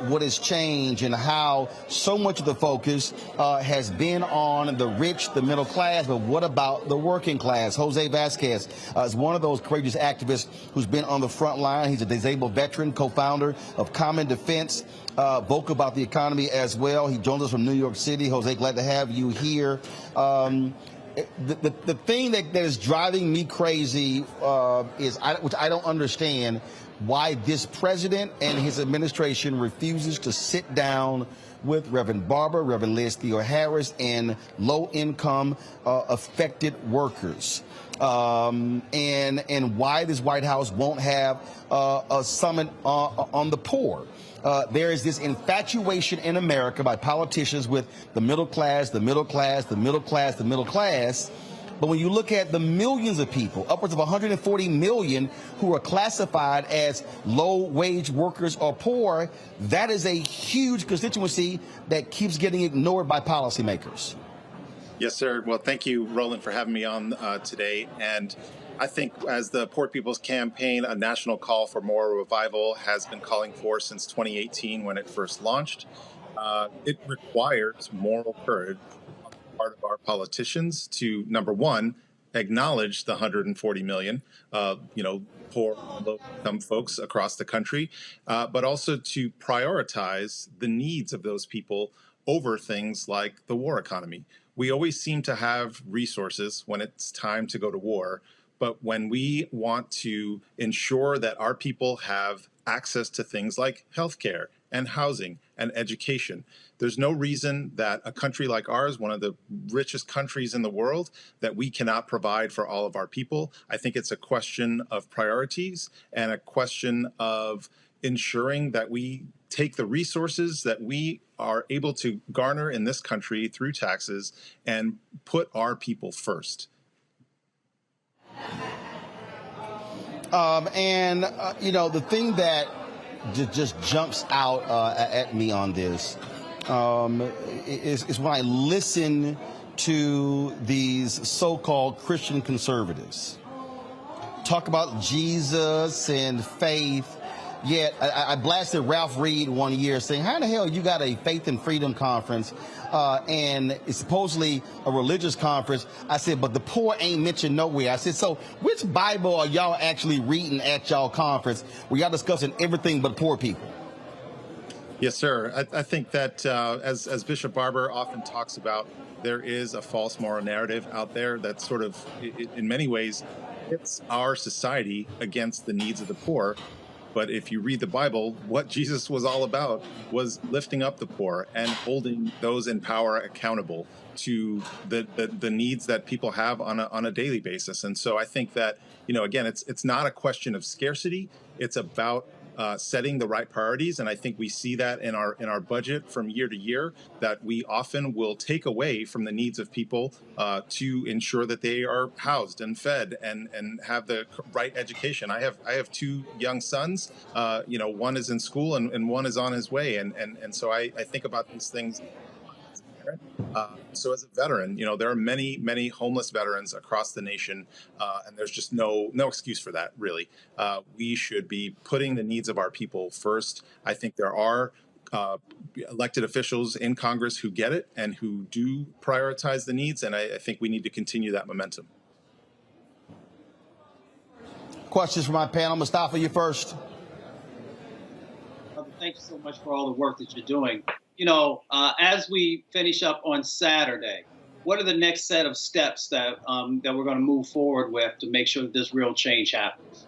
what has changed and how so much of the focus has been on the rich, the middle class, but what about the working class? Jose Vasquez is one of those courageous activists who's been on the front line. He's a disabled veteran, co-founder of Common Defense, vocal about the economy as well. He joins us from New York City. Jose, glad to have you here. The thing that is driving me crazy is, which I don't understand, why this president and his administration refuses to sit down with Reverend Barber, Reverend Liz Theo Harris, and low-income affected workers. And why this White House won't have a summit on the poor. There is this infatuation in America by politicians with the middle class, the middle class, the middle class, the middle class. But when you look at the millions of people, upwards of 140 million who are classified as low-wage workers or poor, that is a huge constituency that keeps getting ignored by policymakers. Yes, sir. Well, thank you, Roland, for having me on today. And I think as the Poor People's Campaign, a national call for moral revival has been calling for since 2018 when it first launched, it requires moral courage on the part of our politicians to, number one, acknowledge the 140 million, poor, low-income folks across the country, but also to prioritize the needs of those people over things like the war economy. We always seem to have resources when it's time to go to war, but when we want to ensure that our people have access to things like healthcare and housing and education, there's no reason that a country like ours, one of the richest countries in the world, that we cannot provide for all of our people. I think it's a question of priorities and a question of ensuring that we take the resources that we are able to garner in this country through taxes and put our people first. The thing that just jumps out at me on this is when I listen to these so-called Christian conservatives talk about Jesus and faith. Yet I blasted Ralph Reed one year saying, how in the hell you got a Faith and Freedom conference and it's supposedly a religious conference? I said, but the poor ain't mentioned nowhere. I said, so which Bible are y'all actually reading at y'all conference where y'all discussing everything but poor people? Yes, sir. I think that as Bishop Barber often talks about, there is a false moral narrative out there that sort of, in many ways, hits our society against the needs of the poor. But if you read the Bible, what Jesus was all about was lifting up the poor and holding those in power accountable to the needs that people have on a daily basis. And so I think that, again, it's not a question of scarcity. It's about setting the right priorities. And I think we see that in our budget from year to year, that we often will take away from the needs of people to ensure that they are housed and fed and have the right education. I have two young sons. One is in school and one is on his way. And so I think about these things. So as a veteran, there are many homeless veterans across the nation, and there's just no excuse for that, really. We should be putting the needs of our people first. I think there are elected officials in Congress who get it and who do prioritize the needs, and I think we need to continue that momentum. Questions from my panel. Mustafa, you first. Thank you so much for all the work that you're doing. As we finish up on Saturday, what are the next set of steps that we're going to move forward with to make sure that this real change happens?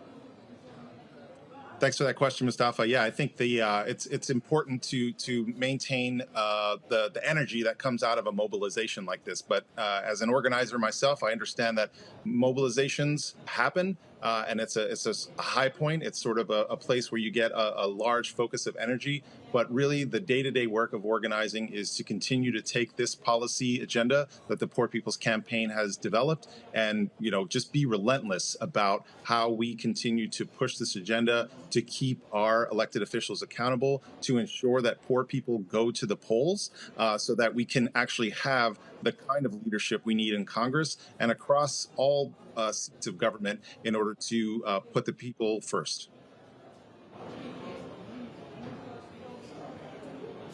Thanks for that question, Mustafa. Yeah, I think it's important to maintain the energy that comes out of a mobilization like this. But as an organizer myself, I understand that mobilizations happen. And it's a high point. It's sort of a place where you get a large focus of energy. But really, the day-to-day work of organizing is to continue to take this policy agenda that the Poor People's Campaign has developed and, just be relentless about how we continue to push this agenda to keep our elected officials accountable, to ensure that poor people go to the polls so that we can actually have the kind of leadership we need in Congress and across all seats of government in order to put the people first.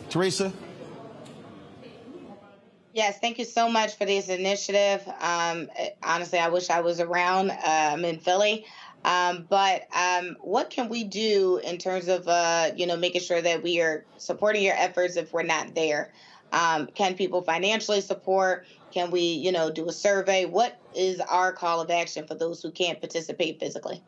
Teresa? Yes, thank you so much for this initiative. Honestly, I wish I was around. I'm in Philly. But what can we do in terms of, making sure that we are supporting your efforts if we're not there? Can people financially support? Can we, do a survey? What is our call of action for those who can't participate physically?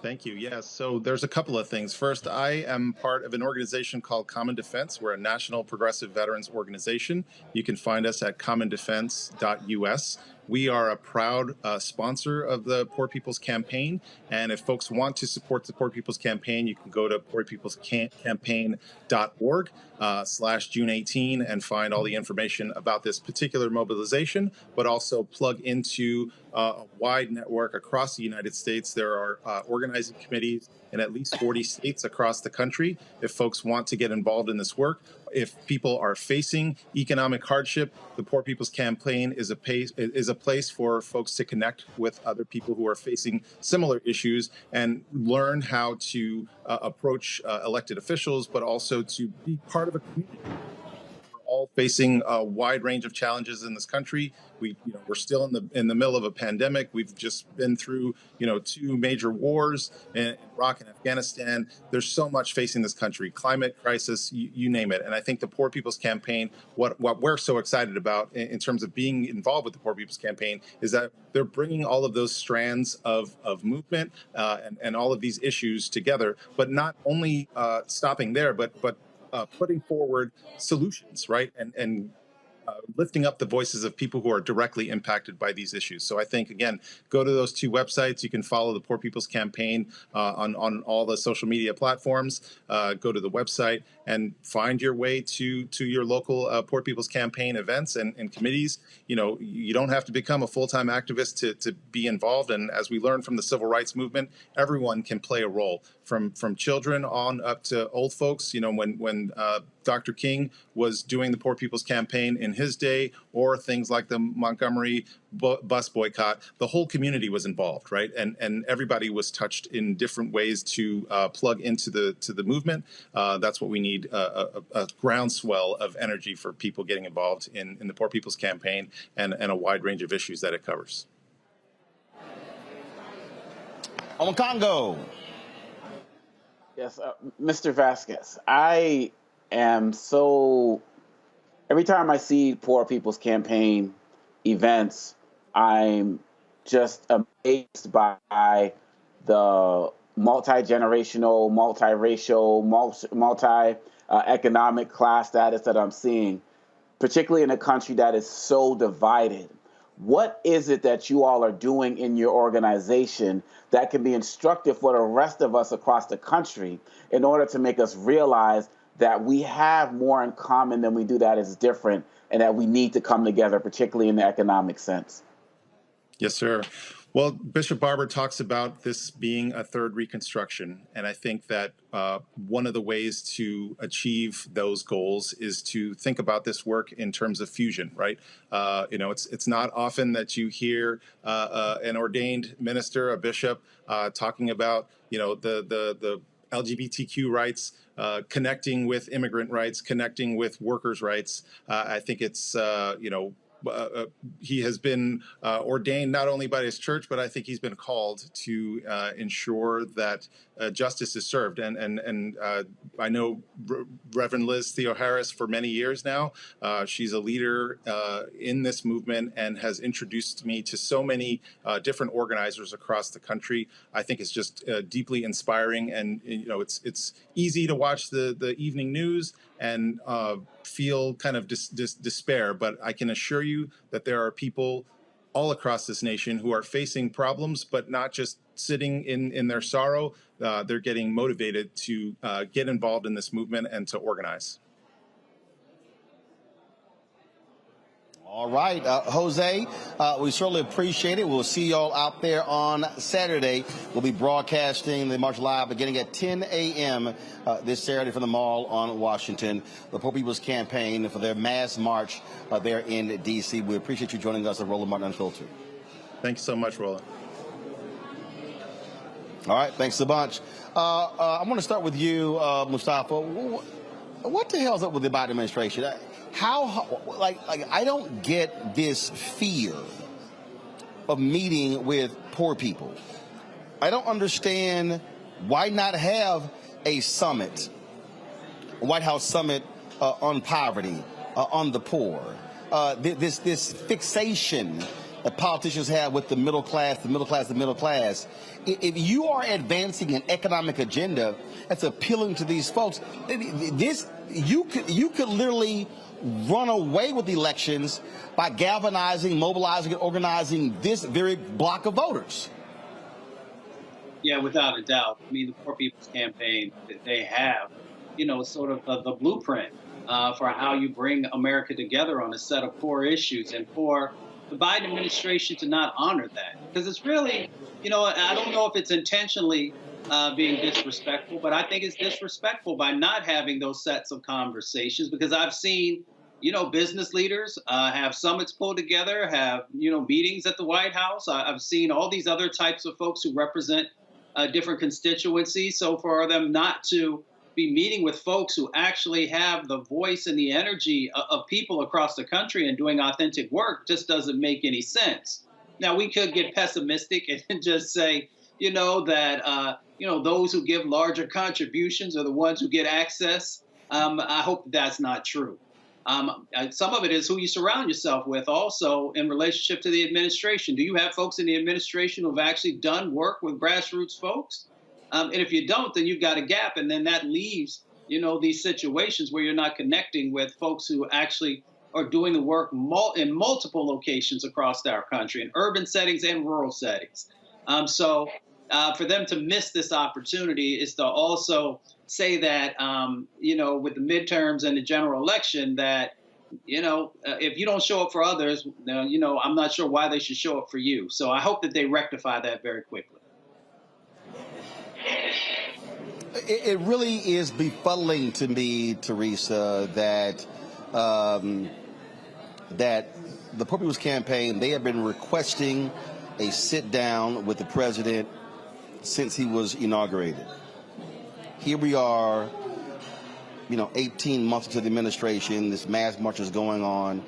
Thank you. Yes. So there's a couple of things. First, I am part of an organization called Common Defense. We're a national progressive veterans organization. You can find us at commondefense.us. We are a proud sponsor of the Poor People's Campaign. And if folks want to support the Poor People's Campaign, you can go to poorpeoplescampaign.org/June 18 and find all the information about this particular mobilization, but also plug into a wide network across the United States. There are organizing committees in at least 40 states across the country if folks want to get involved in this work. If people are facing economic hardship, the Poor People's Campaign is a place for folks to connect with other people who are facing similar issues and learn how to approach elected officials, but also to be part of a community. We're all facing a wide range of challenges in this country. We're still in the middle of a pandemic. We've just been through, two major wars in Iraq and Afghanistan. There's so much facing this country, climate crisis, you name it. And I think the Poor People's Campaign, what we're so excited about in terms of being involved with the Poor People's Campaign is that they're bringing all of those strands of movement and all of these issues together, but not only stopping there, but putting forward solutions, right? And lifting up the voices of people who are directly impacted by these issues. So I think, again, go to those two websites. You can follow the Poor People's Campaign on all the social media platforms. Go to the website and find your way to your local Poor People's Campaign events and committees. You don't have to become a full-time activist to be involved. And as we learned from the civil rights movement, everyone can play a role, from children on up to old folks. When Dr. King was doing the Poor People's Campaign in his day, or things like the Montgomery bus boycott, the whole community was involved, right? And everybody was touched in different ways to plug into the movement. That's what we need, a groundswell of energy for people getting involved in the Poor People's Campaign and a wide range of issues that it covers. On Congo. Yes, Mr. Vasquez, I am so, every time I see Poor People's Campaign events, I'm just amazed by the multi-generational, multiracial, multi-economic class status that I'm seeing, particularly in a country that is so divided. what is it that you all are doing in your organization that can be instructive for the rest of us across the country in order to make us realize that we have more in common than we do that is different, and that we need to come together, particularly in the economic sense? Yes, sir. Well, Bishop Barber talks about this being a third Reconstruction, and I think that one of the ways to achieve those goals is to think about this work in terms of fusion, right? It's not often that you hear an ordained minister, a bishop, talking about the LGBTQ rights, connecting with immigrant rights, connecting with workers' rights. I think it's he has been ordained not only by his church, but I think he's been called to ensure that justice is served. And I know Reverend Liz Theo-Harris for many years now. She's a leader in this movement and has introduced me to so many different organizers across the country. I think it's just deeply inspiring, and it's easy to watch the evening news and feel kind of despair, but I can assure you that there are people all across this nation who are facing problems, but not just sitting in their sorrow. They're getting motivated to get involved in this movement and to organize. All right, Jose, we certainly appreciate it. We'll see y'all out there on Saturday. We'll be broadcasting the March Live beginning at 10 a.m. This Saturday from the Mall on Washington, the Poor People's Campaign for their mass march there in D.C. We appreciate you joining us at Roland Martin Unfiltered. Thanks so much, Roland. All right, thanks a bunch. I want to start with you, Mustafa. What the hell's up with the Biden administration? I don't get this fear of meeting with poor people. I don't understand why not have a summit, a White House summit on poverty, on the poor. This fixation that politicians have with the middle class, the middle class, the middle class. If you are advancing an economic agenda that's appealing to these folks, you could literally run away with elections by galvanizing, mobilizing, and organizing this very block of voters. Yeah, without a doubt. I mean, the Poor People's Campaign, they have, sort of the blueprint for how you bring America together on a set of core issues. And for the Biden administration to not honor that, because it's really, I don't know if it's intentionally being disrespectful, but I think it's disrespectful by not having those sets of conversations, because I've seen, business leaders have summits pulled together, have, meetings at the White House. I've seen all these other types of folks who represent different constituencies. So for them not to be meeting with folks who actually have the voice and the energy of people across the country and doing authentic work just doesn't make any sense. Now, we could get pessimistic and just say, that, those who give larger contributions are the ones who get access. I hope that's not true. Some of it is who you surround yourself with also in relationship to the administration. Do you have folks in the administration who have actually done work with grassroots folks? And if you don't, then you've got a gap. And then that leaves, these situations where you're not connecting with folks who actually are doing the work in multiple locations across our country, in urban settings and rural settings. So for them to miss this opportunity is to also say that, with the midterms and the general election, that, if you don't show up for others, I'm not sure why they should show up for you. So I hope that they rectify that very quickly. It really is befuddling to me, Teresa, that that the Poor People's Campaign, they have been requesting a sit down with the president since he was inaugurated. Here we are, 18 months into the administration, this mass march is going on,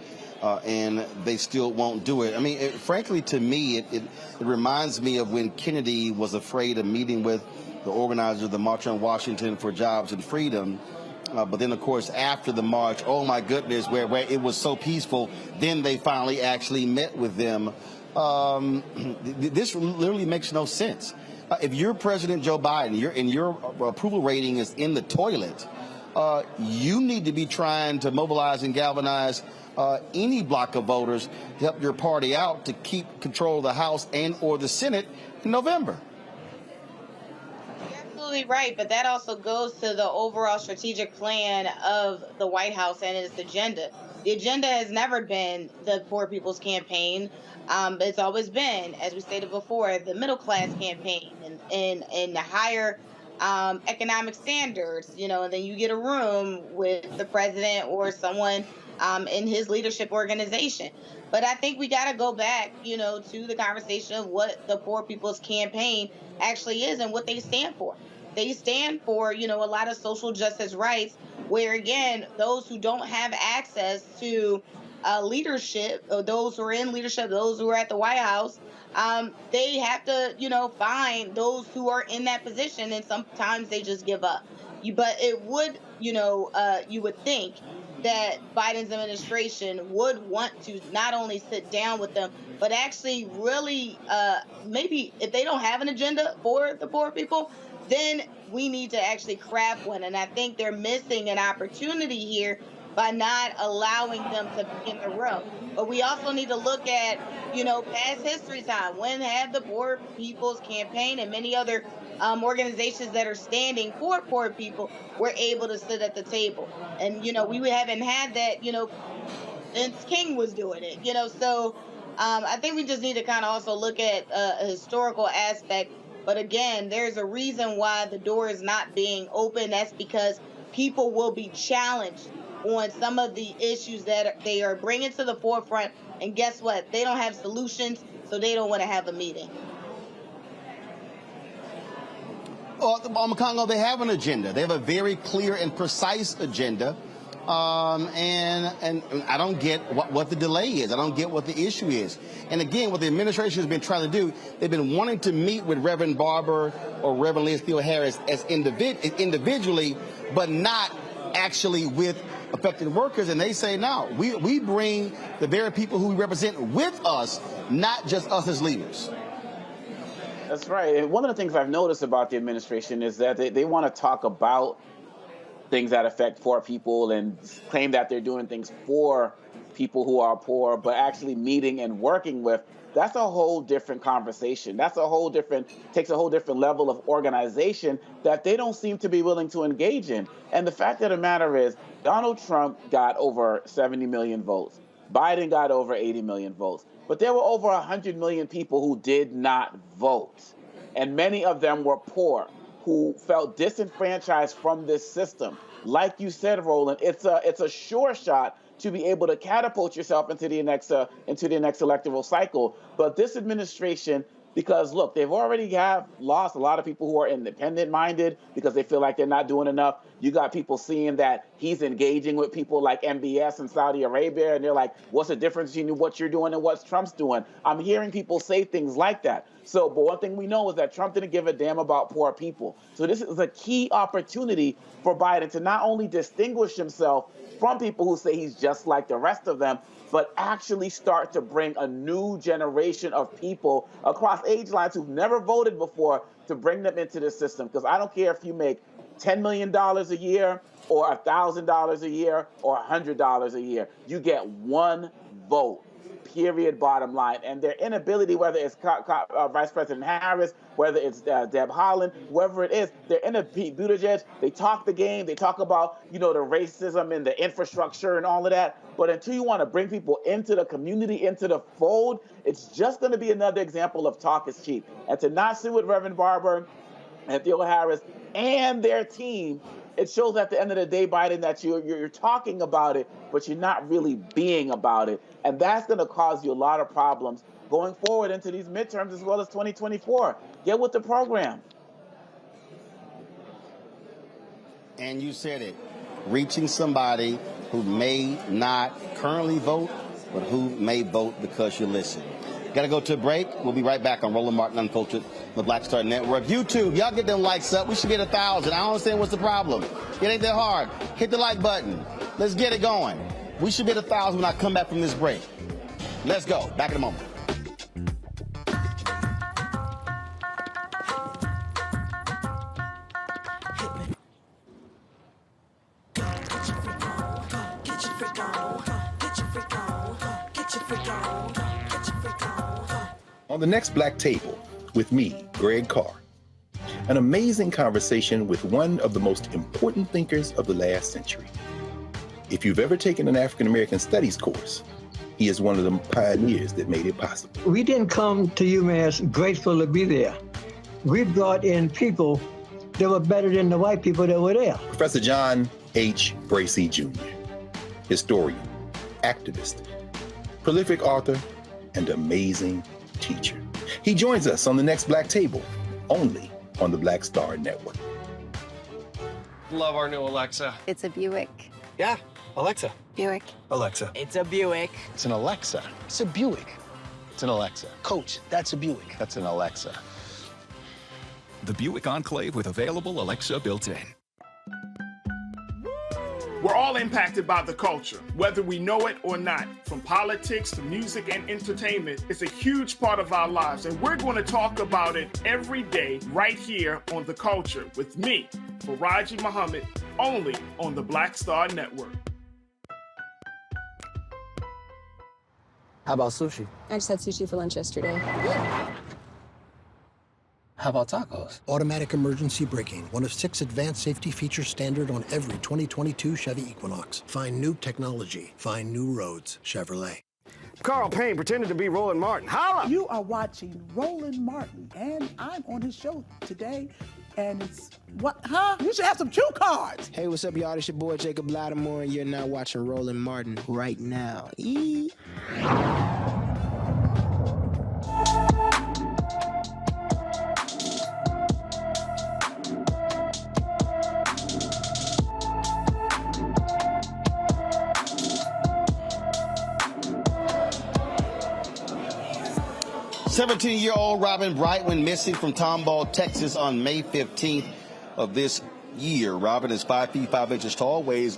and they still won't do it. I mean, frankly, to me, it reminds me of when Kennedy was afraid of meeting with the organizers of the March on Washington for Jobs and Freedom. But then, of course, after the march, oh, my goodness, where it was so peaceful, then they finally actually met with them. This literally makes no sense. If you're President Joe Biden, your approval rating is in the toilet, you need to be trying to mobilize and galvanize any block of voters to help your party out to keep control of the House and or the Senate in November. You're absolutely right, but that also goes to the overall strategic plan of the White House and its agenda. The agenda has never been the Poor People's Campaign. It's always been, as we stated before, the middle class campaign and the higher economic standards, and then you get a room with the president or someone in his leadership organization. But I think we got to go back, to the conversation of what the Poor People's Campaign actually is and what they stand for. They stand for, a lot of social justice rights where, again, those who don't have access to leadership, or those who are in leadership, those who are at the White House, they have to, find those who are in that position, and sometimes they just give up. But it would, you would think that Biden's administration would want to not only sit down with them, but actually really, maybe if they don't have an agenda for the poor people, then we need to actually craft one. And I think they're missing an opportunity here by not allowing them to be in the room. But we also need to look at, past history time. When have the Poor People's Campaign and many other organizations that are standing for poor people were able to sit at the table? And, we haven't had that, since King was doing it, So I think we just need to kind of also look at a historical aspect. But again, there's a reason why the door is not being open. That's because people will be challenged on some of the issues that they are bringing to the forefront. And guess what? They don't have solutions, so they don't want to have a meeting. Well, McConnell, they have an agenda. They have a very clear and precise agenda. And I don't get what the delay is. I don't get what the issue is. And again, what the administration has been trying to do, they've been wanting to meet with Reverend Barber or Reverend Liz Theoharis as individually, but not actually with affected workers. And they say, no, we bring the very people who we represent with us, not just us as leaders. That's right. And one of the things I've noticed about the administration is that they want to talk about things that affect poor people and claim that they're doing things for people who are poor, but actually meeting and working with, that's a whole different conversation. Takes a whole different level of organization that they don't seem to be willing to engage in. And the fact of the matter is, Donald Trump got over 70 million votes. Biden got over 80 million votes. But there were over 100 million people who did not vote. And many of them were poor, who felt disenfranchised from this system. Like you said, Roland, it's a sure shot to be able to catapult yourself into the next electoral cycle. But this administration, because look, they've already lost a lot of people who are independent-minded because they feel like they're not doing enough. You got people seeing that he's engaging with people like MBS in Saudi Arabia, and they're like, what's the difference between what you're doing and what Trump's doing? I'm hearing people say things like that. So, but one thing we know is that Trump didn't give a damn about poor people. So this is a key opportunity for Biden to not only distinguish himself from people who say he's just like the rest of them, but actually start to bring a new generation of people across age lines who've never voted before to bring them into the system. Because I don't care if you make $10 million a year or $1,000 a year or $100 a year. You get one vote. Period, bottom line. And their inability, whether it's Vice President Harris, whether it's Deb Haaland, whoever it is, they're in a Pete Buttigieg. They talk the game. They talk about, the racism and the infrastructure and all of that. But until you want to bring people into the community, into the fold, it's just going to be another example of talk is cheap. And to not sit with Reverend Barber and Theoharis and their team, it shows at the end of the day, Biden, that you're talking about it, but you're not really being about it. And that's going to cause you a lot of problems going forward into these midterms as well as 2024. Get with the program. And you said it, reaching somebody who may not currently vote, but who may vote because you listen. Got to go to a break. We'll be right back on Roland Martin Unfiltered, the Black Star Network. YouTube, y'all get them likes up. We should get 1,000. I don't understand what's the problem. It ain't that hard. Hit the like button. Let's get it going. We should get 1,000 when I come back from this break. Let's go. Back in a moment. On the next Black Table, with me, Greg Carr, an amazing conversation with one of the most important thinkers of the last century. If you've ever taken an African American Studies course, he is one of the pioneers that made it possible. We didn't come to UMass grateful to be there. We brought in people that were better than the white people that were there. Professor John H. Bracey Jr., historian, activist, prolific author, and amazing teacher. He joins us on the next Black Table, only on the Black Star Network. Love our new Alexa. It's a Buick. Yeah, Alexa. Buick. Alexa. It's a Buick. It's an Alexa. It's a Buick. It's an Alexa. Coach, that's a Buick. That's an Alexa. The Buick Enclave with available Alexa built-in. We're all impacted by the culture, whether we know it or not. From politics to music and entertainment, it's a huge part of our lives, and we're going to talk about it every day right here on The Culture with me, Faraji Muhammad, only on the Black Star Network. How about sushi? I just had sushi for lunch yesterday. How about tacos? Automatic emergency braking, one of 6 advanced safety features standard on every 2022 Chevy Equinox. Find new technology. Find new roads. Chevrolet. Carl Payne pretended to be Roland Martin. Holla! You are watching Roland Martin, and I'm on his show today. And it's, what, huh? You should have some cue cards. Hey, what's up, y'all? It's your boy, Jacob Lattimore, and you're now watching Roland Martin right now. 17-year-old Robin Bright went missing from Tomball, Texas on May 15th of this year. Robin is 5 feet 5 inches tall, weighs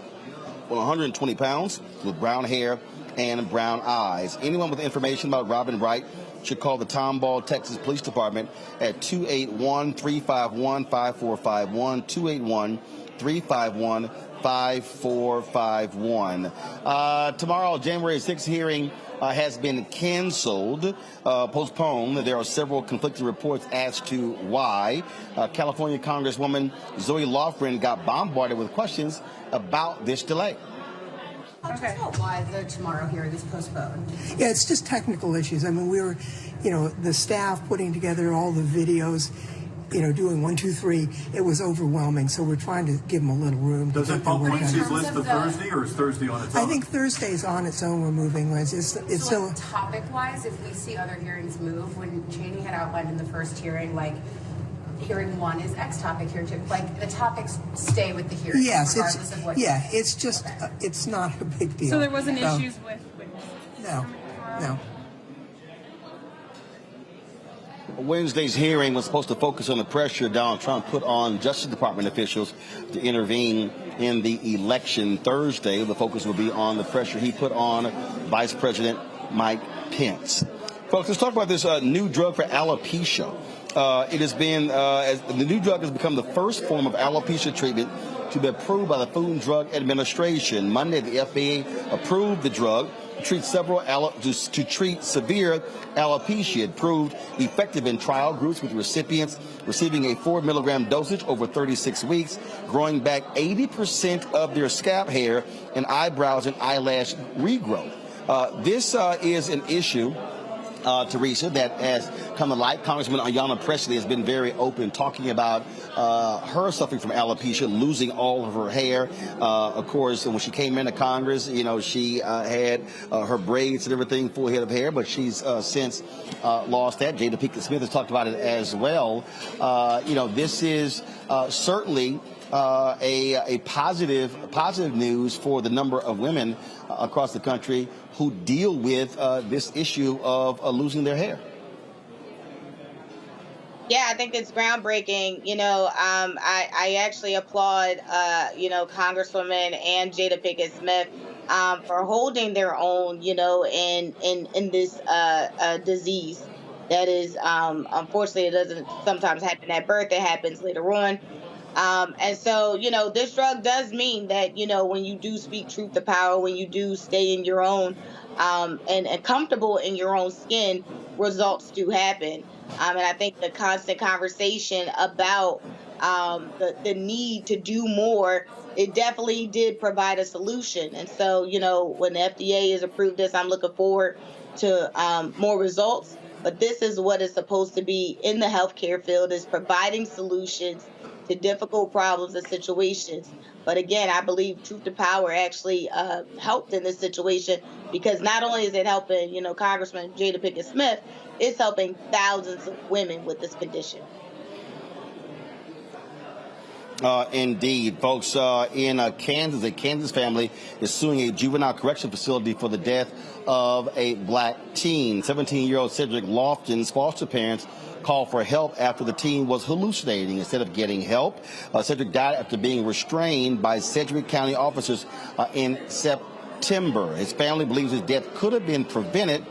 120 pounds, with brown hair and brown eyes. Anyone with information about Robin Bright should call the Tomball, Texas Police Department at 281-351-5451, 281-351-5451. Tomorrow, January 6th hearing has been canceled, postponed. There are several conflicting reports as to why. California Congresswoman Zoe Lofgren got bombarded with questions about this delay. Okay. Why the tomorrow hearing is postponed? Yeah, it's just technical issues. I mean, we were, the staff putting together all the videos, doing 1, 2, 3. It was overwhelming, so we're trying to give them a little room. Does it bump Wednesday's list to Thursday, or is Thursday on its own? I think Thursday's on its own. We're moving, Liz. It's so topic-wise, if we see other hearings move, when Cheney had outlined in the first hearing, like hearing 1 is X topic, hearing 2, like the topics stay with the hearing. Yes, regardless of what. Yeah, it's just it's not a big deal. So there wasn't issues with No. Wednesday's hearing was supposed to focus on the pressure Donald Trump put on Justice Department officials to intervene in the election. Thursday, the focus will be on the pressure he put on Vice President Mike Pence. Folks, let's talk about this new drug for alopecia. It has been, the new drug has become the first form of alopecia treatment to be approved by the Food and Drug Administration. Monday, the FDA approved the drug to treat severe alopecia. It proved effective in trial groups with recipients receiving a 4 milligram dosage over 36 weeks, growing back 80% of their scalp hair and eyebrows and eyelash regrowth. This is an issue, Teresa, that has come to light. Congressman Ayanna Pressley has been very open, talking about her suffering from alopecia, losing all of her hair. Of course, when she came into Congress, she had her braids and everything, full head of hair, but she's since lost that. Jada Pinkett Smith has talked about it as well. This is certainly a positive news for the number of women across the country who deal with this issue of losing their hair. Yeah, I think it's groundbreaking. I actually applaud, Congresswoman and Jada Pinkett Smith for holding their own, in this disease that is, unfortunately, it doesn't sometimes happen at birth. It happens later on. And so, this drug does mean that, when you do speak truth to power, when you do stay in your own and comfortable in your own skin, results do happen. And I think the constant conversation about the need to do more, it definitely did provide a solution. And so, when the FDA has approved this, I'm looking forward to more results. But this is what is supposed to be in the healthcare field, is providing solutions to difficult problems and situations. But again, I believe truth to power actually helped in this situation, because not only is it helping, Congressman Jada Pinkett Smith, it's helping thousands of women with this condition. Indeed, folks. In Kansas, a Kansas family is suing a juvenile correction facility for the death of a black teen. 17-year-old Cedric Lofton's foster parents called for help after the teen was hallucinating instead of getting help. Cedric died after being restrained by Sedgwick County officers in September. His family believes his death could have been prevented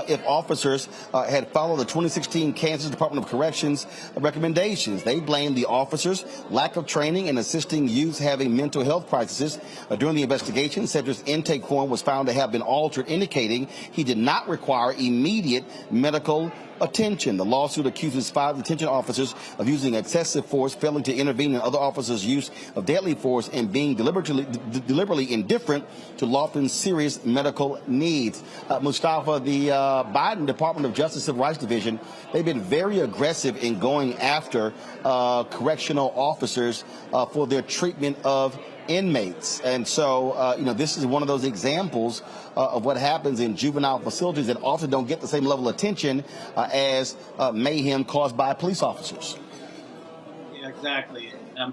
if officers had followed the 2016 Kansas Department of Corrections recommendations. They blame the officers' lack of training in assisting youth having mental health crises. During the investigation, Cedric's intake form was found to have been altered, indicating he did not require immediate medical attention. The lawsuit accuses 5 detention officers of using excessive force, failing to intervene in other officers' use of deadly force, and being deliberately indifferent to Lofton's serious medical needs. Mustafa, the Biden Department of Justice Civil Rights Division, they've been very aggressive in going after correctional officers for their treatment of inmates. And so, this is one of those examples of what happens in juvenile facilities that often don't get the same level of attention as mayhem caused by police officers. Yeah, exactly. I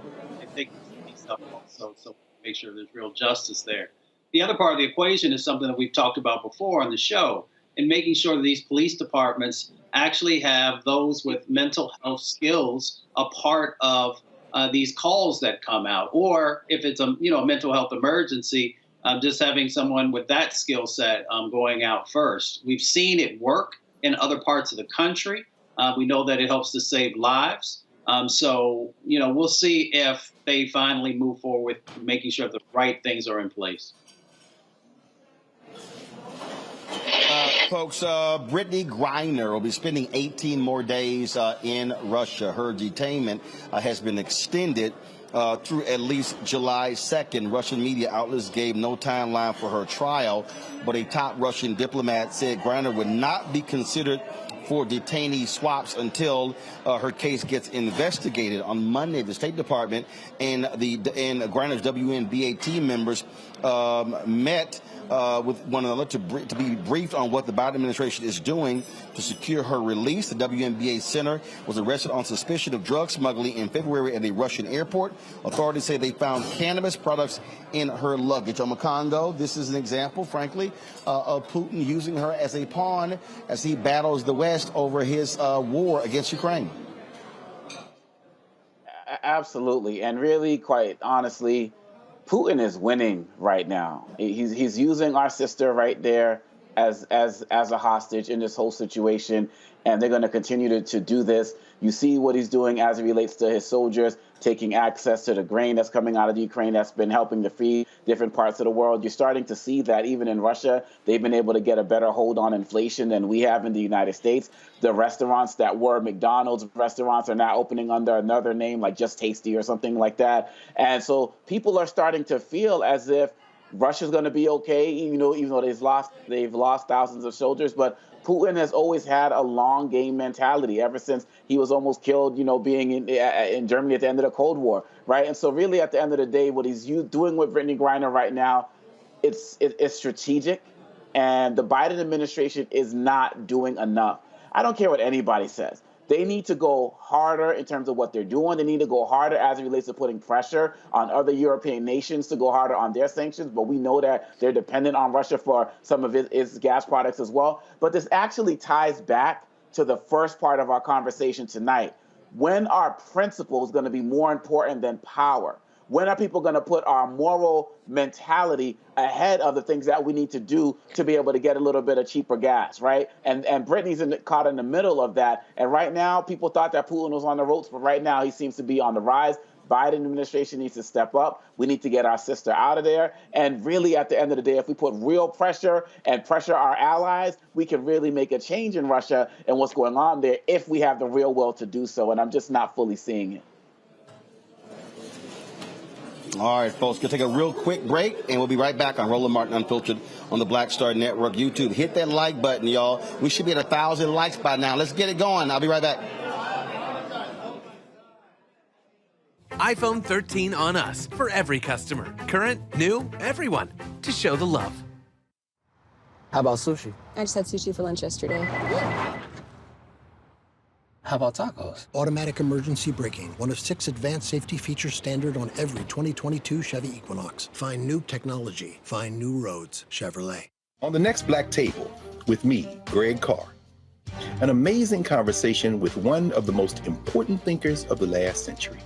think these stuff also, so make sure there's real justice there. The other part of the equation is something that we've talked about before on the show, and making sure that these police departments actually have those with mental health skills a part of these calls that come out, or if it's a mental health emergency, just having someone with that skill set going out first. We've seen it work in other parts of the country. We know that it helps to save lives. So we'll see if they finally move forward with making sure the right things are in place. Folks, Brittany Griner will be spending 18 more days in Russia. Her detainment has been extended through at least July 2nd. Russian media outlets gave no timeline for her trial, but a top Russian diplomat said Griner would not be considered for detainee swaps until her case gets investigated. On Monday, the State Department and Griner's WNBA team members met with one another to be briefed on what the Biden administration is doing to secure her release. The WNBA center was arrested on suspicion of drug smuggling in February at a Russian airport. Authorities say they found cannabis products in her luggage. Congo, this is an example, frankly, of Putin using her as a pawn as he battles the West over his war against Ukraine. Absolutely. And really, quite honestly, Putin is winning right now. He's using our sister right there as a hostage in this whole situation, and they're going to continue to do this. You see what he's doing as it relates to his soldiers, taking access to the grain that's coming out of the Ukraine that's been helping to feed different parts of the world. You're starting to see that even in Russia, they've been able to get a better hold on inflation than we have in the United States. The restaurants that were McDonald's restaurants are now opening under another name, like Just Tasty or something like that. And so people are starting to feel as if Russia's going to be okay, even though they've lost thousands of soldiers. But Putin has always had a long game mentality ever since he was almost killed, being in Germany at the end of the Cold War, right? And so really at the end of the day, what he's doing with Brittany Griner right now, it's strategic, and the Biden administration is not doing enough. I don't care what anybody says. They need to go harder in terms of what they're doing. They need to go harder as it relates to putting pressure on other European nations to go harder on their sanctions. But we know that they're dependent on Russia for some of its gas products as well. But this actually ties back to the first part of our conversation tonight. When are principles going to be more important than power? When are people going to put our moral mentality ahead of the things that we need to do to be able to get a little bit of cheaper gas, right? And Brittany's caught in the middle of that. And right now, people thought that Putin was on the ropes, but right now he seems to be on the rise. Biden administration needs to step up. We need to get our sister out of there. And really, at the end of the day, if we put real pressure and pressure our allies, we can really make a change in Russia and what's going on there if we have the real will to do so. And I'm just not fully seeing it. All right, folks, going to take a real quick break, and we'll be right back on Roland Martin Unfiltered on the Black Star Network YouTube. Hit that like button, y'all. We should be at 1,000 likes by now. Let's get it going. I'll be right back. iPhone 13 on us for every customer. Current, new, everyone. To show the love. How about sushi? I just had sushi for lunch yesterday. How about tacos? Automatic emergency braking, one of 6 advanced safety features standard on every 2022 Chevy Equinox. Find new technology. Find new roads. Chevrolet. On the next Black Table, with me, Greg Carr, an amazing conversation with one of the most important thinkers of the last century.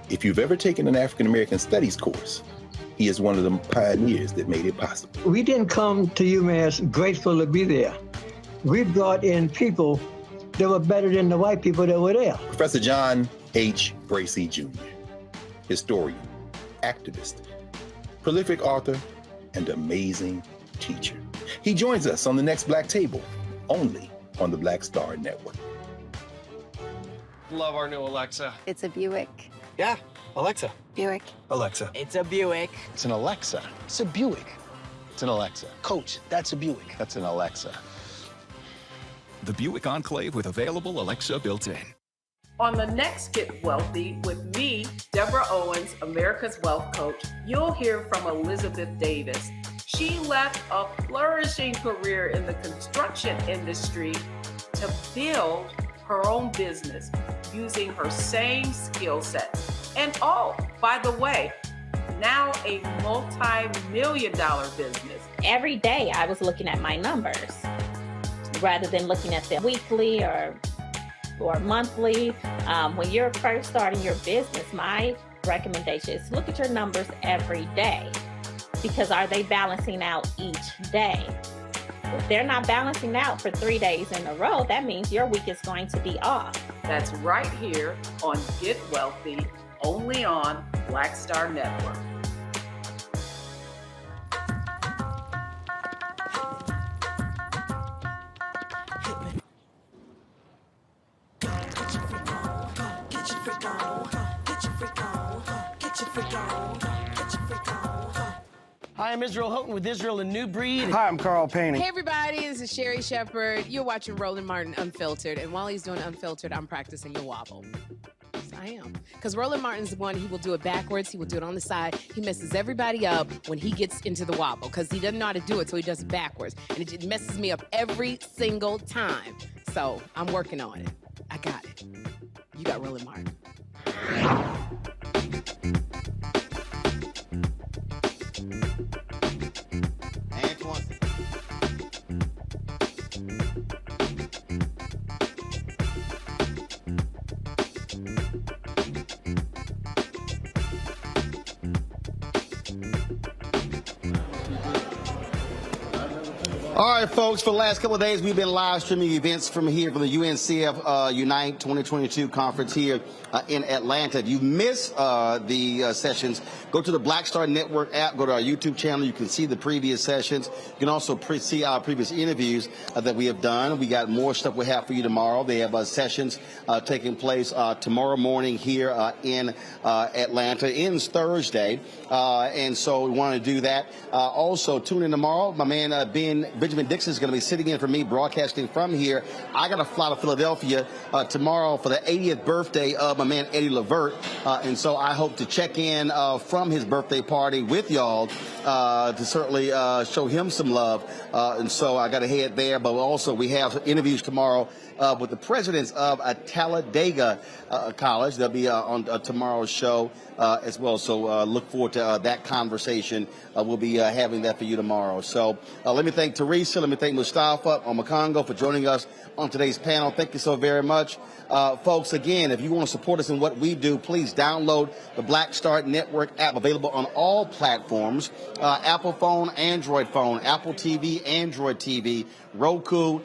If you've ever taken an African American Studies course, he is one of the pioneers that made it possible. We didn't come to UMass grateful to be there. We brought in people that were better than the white people that were there. Professor John H. Bracey Jr., historian, activist, prolific author, and amazing teacher. He joins us on the next Black Table, only on the Black Star Network. Love our new Alexa. It's a Buick. Yeah, Alexa. Buick. Alexa. It's a Buick. It's an Alexa. It's a Buick. It's an Alexa. Coach, that's a Buick. That's an Alexa. The Buick Enclave with available Alexa built-in. On the next Get Wealthy with me, Deborah Owens, America's Wealth Coach, you'll hear from Elizabeth Davis. She left a flourishing career in the construction industry to build her own business using her same skill sets. And oh, by the way, now a multi-million-dollar business. Every day I was looking at my numbers rather than looking at them weekly or monthly. When you're first starting your business, my recommendation is look at your numbers every day, because are they balancing out each day? If they're not balancing out for 3 days in a row, that means your week is going to be off. That's right here on Get Wealthy, only on Black Star Network. Hi, I'm Israel Houghton with Israel, a New Breed. Hi, I'm Carl Payne. Hey, everybody, this is Sherry Shepherd. You're watching Roland Martin Unfiltered, and while he's doing Unfiltered, I'm practicing the wobble. Yes, I am. Because Roland Martin's the one, he will do it backwards, he will do it on the side. He messes everybody up when he gets into the wobble, because he doesn't know how to do it, so he does it backwards. And it messes me up every single time. So I'm working on it. I got it. You got Roland Martin. All right, folks, for the last couple of days, we've been live streaming events from here, from the UNCF Unite 2022 conference here in Atlanta. If you missed the sessions, go to the Black Star Network app, go to our YouTube channel. You can see the previous sessions. You can also see our previous interviews that we have done. We got more stuff we have for you tomorrow. They have sessions taking place tomorrow morning here in Atlanta. Ends Thursday, and so we want to do that. Also, tune in tomorrow. My man Benjamin Dixon is going to be sitting in for me, broadcasting from here. I got to fly to Philadelphia tomorrow for the 80th birthday of my man Eddie Levert, and so I hope to check in from his birthday party with y'all to certainly show him some love. And so I got to head there, but also we have interviews tomorrow with the presidents of Talladega College. They'll be on tomorrow's show as well. So look forward to that conversation. We'll be having that for you tomorrow. So let me thank Teresa. Let me thank Mustafa Omakongo for joining us on today's panel. Thank you so very much. Folks, again, if you want to support us in what we do, please download the Black Star Network app, available on all platforms, Apple phone, Android phone, Apple TV, Android TV, Roku,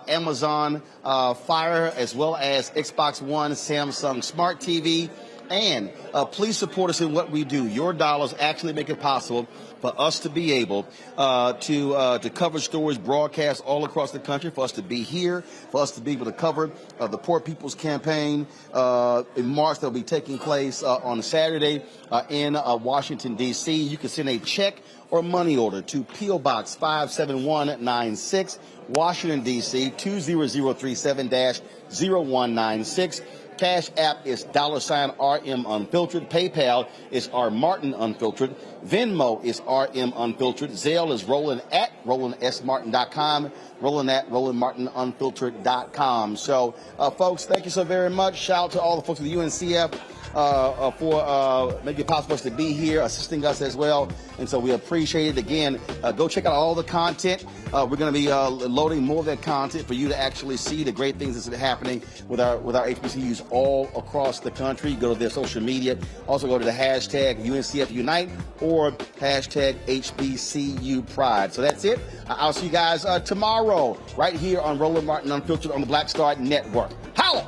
Amazon Fire, as well as Xbox One, Samsung Smart TV, And please support us in what we do. Your dollars actually make it possible for us to be able to cover stories, broadcast all across the country, for us to be here, for us to be able to cover the Poor People's Campaign in March that will be taking place on Saturday in Washington, D.C. You can send a check or money order to P.O. Box 57196, Washington, D.C. 20037-0196. Cash App is $RM Unfiltered. PayPal is R Martin Unfiltered. Venmo is RM Unfiltered. Zelle is Roland at RolandSMartin.com. Roland at RolandMartinUnfiltered.com. So, folks, thank you so very much. Shout out to all the folks at the UNCF for making it possible for us to be here, assisting us as well. And so we appreciate it. Again, go check out all the content. We're going to be loading more of that content for you to actually see the great things that's happening with our HBCUs all across the country. Go to their social media. Also go to the hashtag UNCF Unite or hashtag HBCU Pride. So that's it. I'll see you guys tomorrow right here on Roland Martin Unfiltered on the Black Star Network. Holla!